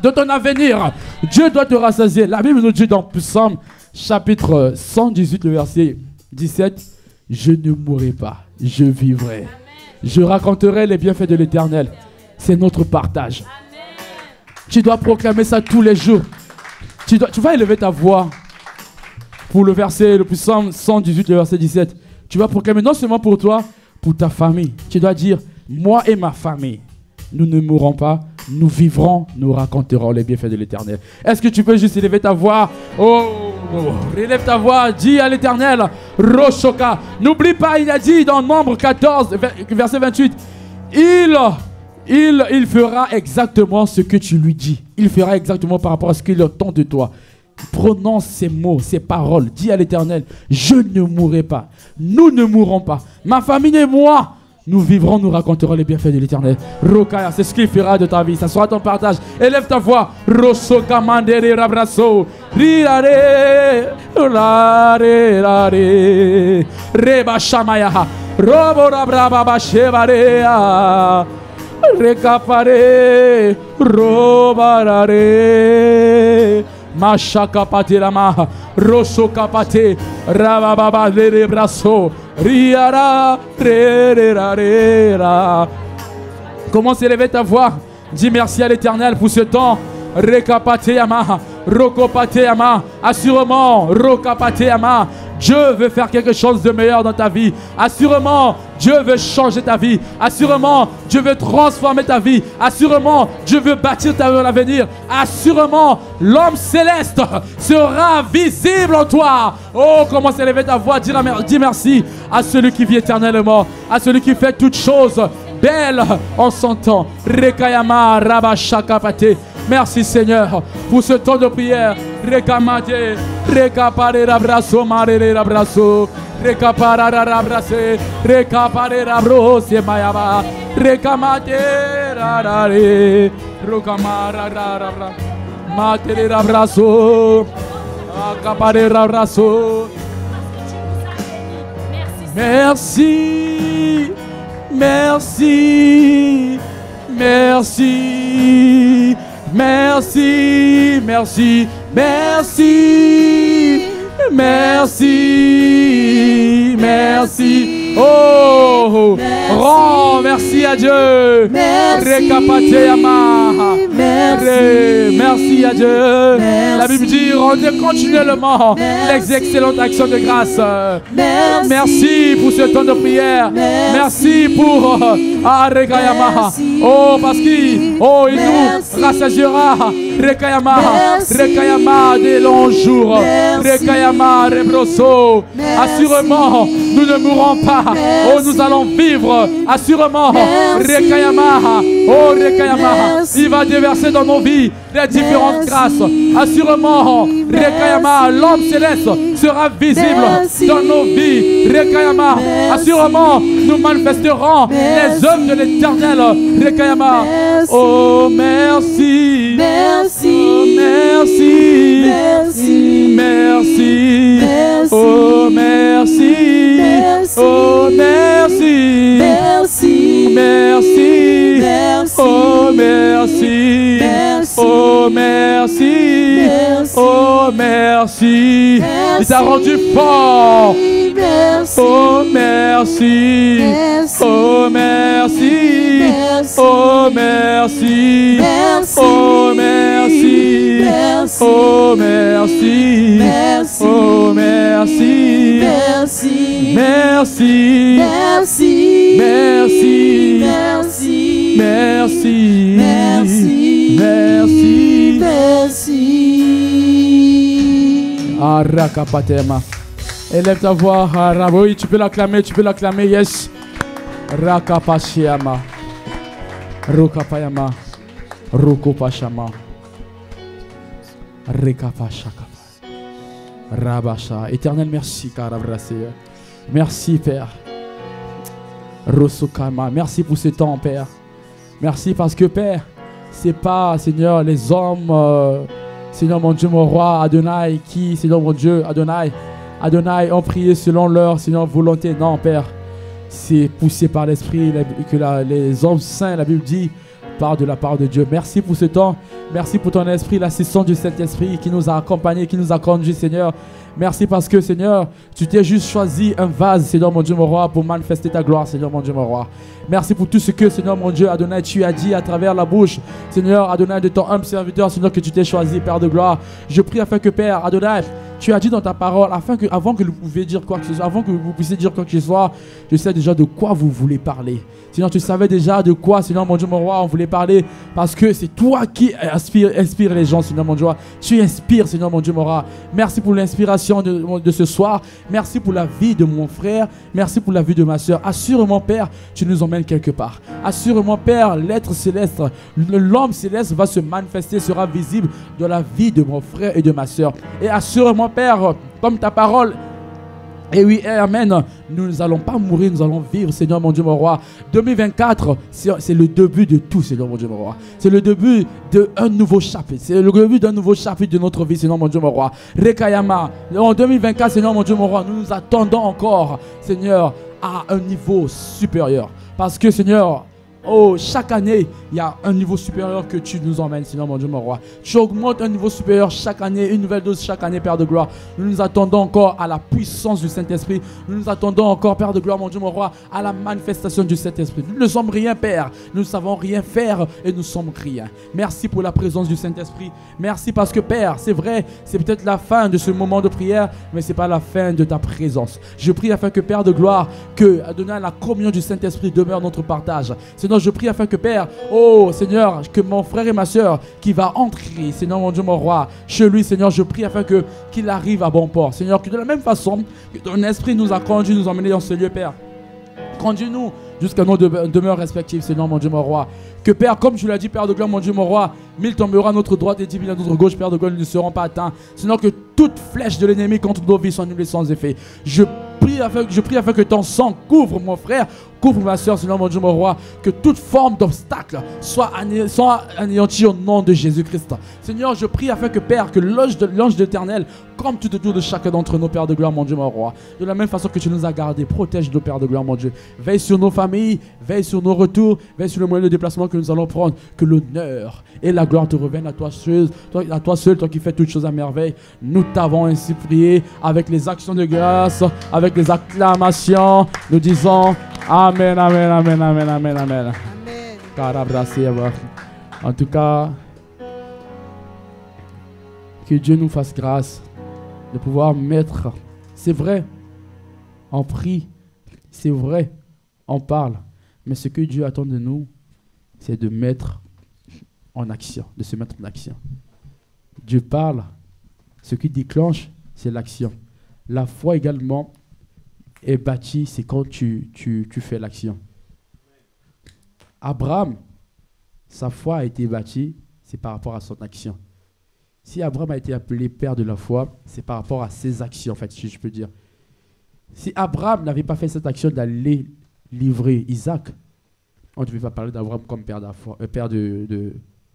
ton avenir. Dieu doit te rassasier. La Bible nous dit dans Psaume chapitre 118, le verset 17, « Je ne mourrai pas, je vivrai. Je raconterai les bienfaits de l'Éternel. » C'est notre partage. Tu dois proclamer ça tous les jours. Tu vas élever ta voix pour le Psaume 118, le verset 17. Tu vas proclamer non seulement pour toi, pour ta famille. Tu dois dire, moi et ma famille, nous ne mourrons pas, nous vivrons, nous raconterons les bienfaits de l'Éternel. Est-ce que tu peux juste élever ta voix? Relève ta voix, dis à l'Éternel, Roshoka. N'oublie pas, il a dit dans Nombre 14, verset 28, il fera exactement ce que tu lui dis. Il fera exactement par rapport à ce qu'il attend de toi. Prononce ces mots, ces paroles. Dis à l'Éternel, je ne mourrai pas. Nous ne mourrons pas. Ma famille et moi, nous vivrons, nous raconterons les bienfaits de l'Éternel. Rokaya, c'est ce qu'il fera de ta vie. Ça sera ton partage. Élève ta voix. Rosoka mandere rabraso. Rirare. Rare rare. Reba shamaya. Robo rabraba shevarea. Recapare, robarare, machaka patirama, rosso capate, rababa le brasso, riara, rerera, Commence à élever ta voix. Dis merci à l'Éternel pour ce temps. Rekapateyama, Rokopateyama. Assurément, Rokapateyama. Dieu veut faire quelque chose de meilleur dans ta vie. Assurément, Dieu veut changer ta vie. Assurément, Dieu veut transformer ta vie. Assurément, Dieu veut bâtir ta vie à l'avenir. Assurément, l'homme céleste sera visible en toi. Oh, commence à élever ta voix. Dis merci à celui qui vit éternellement, à celui qui fait toutes choses belles en son temps. Rekayama Rabashakapate. Merci Seigneur pour ce temps de prière. Rekamate, rekapare rabraso, marere rabraso, rekapara rabrase, rekapare rabrose mayaba, rekamate rarare, rokamara rabra, matere rabraso, akapare rabraso. Merci, merci, merci. Merci, merci, merci, merci, merci. Oh, rends merci à Dieu. Merci à Dieu. La Bible dit rendez continuellement les excellentes actions de grâce. Merci pour ce temps de prière. Merci pour oh, parce qu'il nous rassasiera. Rekayama des longs jours. Rekayama Rebroso. Assurément, nous ne mourrons pas. Oh, nous allons vivre. Assurément. Rekayama. Oh, Rekayama. Il va déverser dans nos vies les différentes grâces. Assurément, Rekayama, l'homme céleste sera visible dans nos vies. Rekayama. Assurément, nous manifesterons les œuvres de l'Éternel. Rekayama. Oh, merci. Merci. Merci. Merci. Merci. Oh, merci. Oh, merci. Merci. Merci. Merci. Oh, merci. Oh, merci. Oh, merci. Il t'a rendu fort. Oh, merci. Oh, merci. Oh, merci. Oh, merci. Oh, merci. Oh, merci. Merci. Merci. Merci. Merci. Merci. Merci. Merci. Merci. Merci. Arakapatema. Élève ta voix. Oui, tu peux l'acclamer, yes. Rakapashiama. Rokapayama. Rokopashama. Rekapashakapa. Rabasha. Éternel, merci, Karabrase. Merci, Père. Rosokama. Merci pour ce temps, Père. Merci parce que, Père, c'est pas, Seigneur, les hommes, Seigneur mon Dieu, mon roi, Adonai, qui, Seigneur mon Dieu, Adonai, ont prié selon leur, Seigneur, volonté. Non, Père, c'est poussé par l'Esprit que les hommes saints, la Bible dit, partent de la part de Dieu. Merci pour ce temps. Merci pour ton esprit, l'assistance du Saint-Esprit qui nous a accompagnés, qui nous a conduits, Seigneur. Merci parce que, Seigneur, tu t'es juste choisi un vase, Seigneur mon Dieu, mon roi, pour manifester ta gloire, Seigneur mon Dieu, mon roi. Merci pour tout ce que, Seigneur mon Dieu, Adonai, tu as dit à travers la bouche, Seigneur, Adonai, de ton humble serviteur, Seigneur, que tu t'es choisi, Père de gloire. Je prie afin que, Père, Adonai, tu as dit dans ta parole, avant que vous puissiez dire quoi que ce soit, avant que vous puissiez dire quoi que ce soit, je sais déjà de quoi vous voulez parler. Seigneur, tu savais déjà de quoi, Seigneur mon Dieu, mon roi, on voulait parler, parce que c'est toi qui inspire les gens, Seigneur mon Dieu. Tu inspires, Seigneur mon Dieu, mon roi. Merci pour l'inspiration de ce soir. Merci pour la vie de mon frère. Merci pour la vie de ma soeur. Assure-moi, Père, tu nous emmènes quelque part. Assure-moi, Père, l'être céleste, l'homme céleste va se manifester, sera visible dans la vie de mon frère et de ma soeur. Et assure-moi, Père, comme ta parole. Et oui, amen. Nous n'allons pas mourir, nous allons vivre, Seigneur mon Dieu, mon roi. 2024, c'est le début de tout, Seigneur mon Dieu, mon roi. C'est le début d'un nouveau chapitre. C'est le début d'un nouveau chapitre de notre vie, Seigneur mon Dieu, mon roi. Rekayama. En 2024, Seigneur mon Dieu, mon roi, nous nous attendons encore, Seigneur, à un niveau supérieur. Parce que, Seigneur, Oh, chaque année, il y a un niveau supérieur que tu nous emmènes, Seigneur mon Dieu, mon roi. Tu augmentes un niveau supérieur chaque année, une nouvelle dose chaque année, Père de gloire. Nous nous attendons encore à la puissance du Saint-Esprit. Nous nous attendons encore, Père de gloire, mon Dieu, mon roi, à la manifestation du Saint-Esprit. Nous ne sommes rien, Père. Nous ne savons rien faire et nous sommes rien. Merci pour la présence du Saint-Esprit. Merci parce que, Père, c'est vrai, c'est peut-être la fin de ce moment de prière, mais ce n'est pas la fin de ta présence. Je prie afin que, Père de gloire, que, à donner la communion du Saint-Esprit demeure notre partage. Seigneur, je prie afin que, Père, oh Seigneur, que mon frère et ma soeur qui va entrer, Seigneur mon Dieu, mon roi, chez lui, Seigneur, je prie afin qu'il arrive à bon port. Seigneur, que de la même façon que ton esprit nous a conduits, nous emmenés dans ce lieu, Père. Conduis-nous jusqu'à nos demeures respectives, Seigneur mon Dieu, mon roi. Que, Père, comme tu l'as dit, Père de gloire, mon Dieu, mon roi, 1000 tombera à notre droite et 10 000 à notre gauche, Père de gloire, nous ne serons pas atteints. Seigneur, que toute flèche de l'ennemi contre nos vies soit annulée sans effet. Je prie afin que ton sang couvre mon frère, couvre ma soeur, Seigneur mon Dieu, mon roi. Que toute forme d'obstacle soit anéantie au nom de Jésus-Christ. Seigneur, je prie afin que, Père, que l'ange de l'Éternel, comme tu te dois de chacun d'entre nos, Père de gloire, mon Dieu, mon roi. De la même façon que tu nous as gardés, protège nos, Père de gloire, mon Dieu. Veille sur nos familles, veille sur nos retours, veille sur le moyen de déplacement que nous allons prendre. Que l'honneur et la gloire te reviennent à toi seul, toi qui fais toutes choses à merveille. Nous t'avons ainsi prié avec les actions de grâce, avec les acclamations. Nous disons Amen, Amen, Amen, Amen, Amen, Amen. Amen. En tout cas, que Dieu nous fasse grâce de pouvoir mettre, c'est vrai, on prie, c'est vrai, on parle, mais ce que Dieu attend de nous, c'est de mettre en action, de se mettre en action. Dieu parle, ce qui déclenche, c'est l'action. La foi également est bâtie, c'est quand tu fais l'action. Abraham, sa foi a été bâtie, c'est par rapport à son action. Si Abraham a été appelé père de la foi, c'est par rapport à ses actions, en fait, si je peux dire. Si Abraham n'avait pas fait cette action d'aller livrer Isaac, on ne devait pas parler d'Abraham comme père de la foi.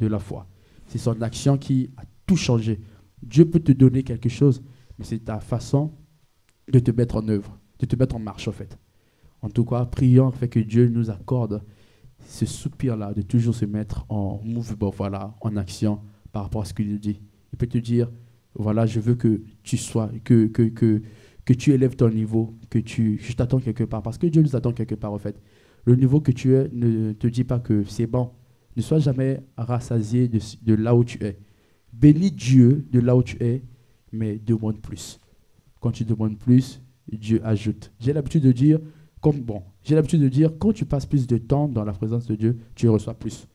De la foi. C'est son action qui a tout changé. Dieu peut te donner quelque chose, mais c'est ta façon de te mettre en œuvre, de te mettre en marche, en fait. En tout cas, prions afin que Dieu nous accorde ce soupir-là, de toujours se mettre en mouvement, voilà, en action par rapport à ce qu'il nous dit. Il peut te dire, voilà, je veux que tu sois, que tu élèves ton niveau, que je t'attends quelque part, parce que Dieu nous attend quelque part, en fait. Le niveau que tu es ne te dit pas que c'est bon. Ne sois jamais rassasié de là où tu es. Bénis Dieu de là où tu es, mais demande plus. Quand tu demandes plus, Dieu ajoute. J'ai l'habitude de dire, quand tu passes plus de temps dans la présence de Dieu, tu reçois plus.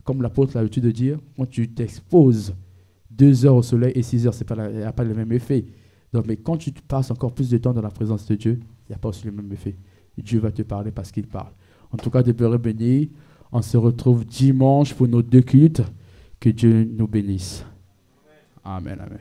Comme l'apôtre a l'habitude de dire, quand tu t'exposes 2 heures au soleil et 6 heures, il n'y a pas le même effet. Donc, mais quand tu passes encore plus de temps dans la présence de Dieu, il n'y a pas aussi le même effet. Dieu va te parler parce qu'il parle. En tout cas, demeurez bénis. On se retrouve dimanche pour nos 2 cultes. Que Dieu nous bénisse. Amen, amen.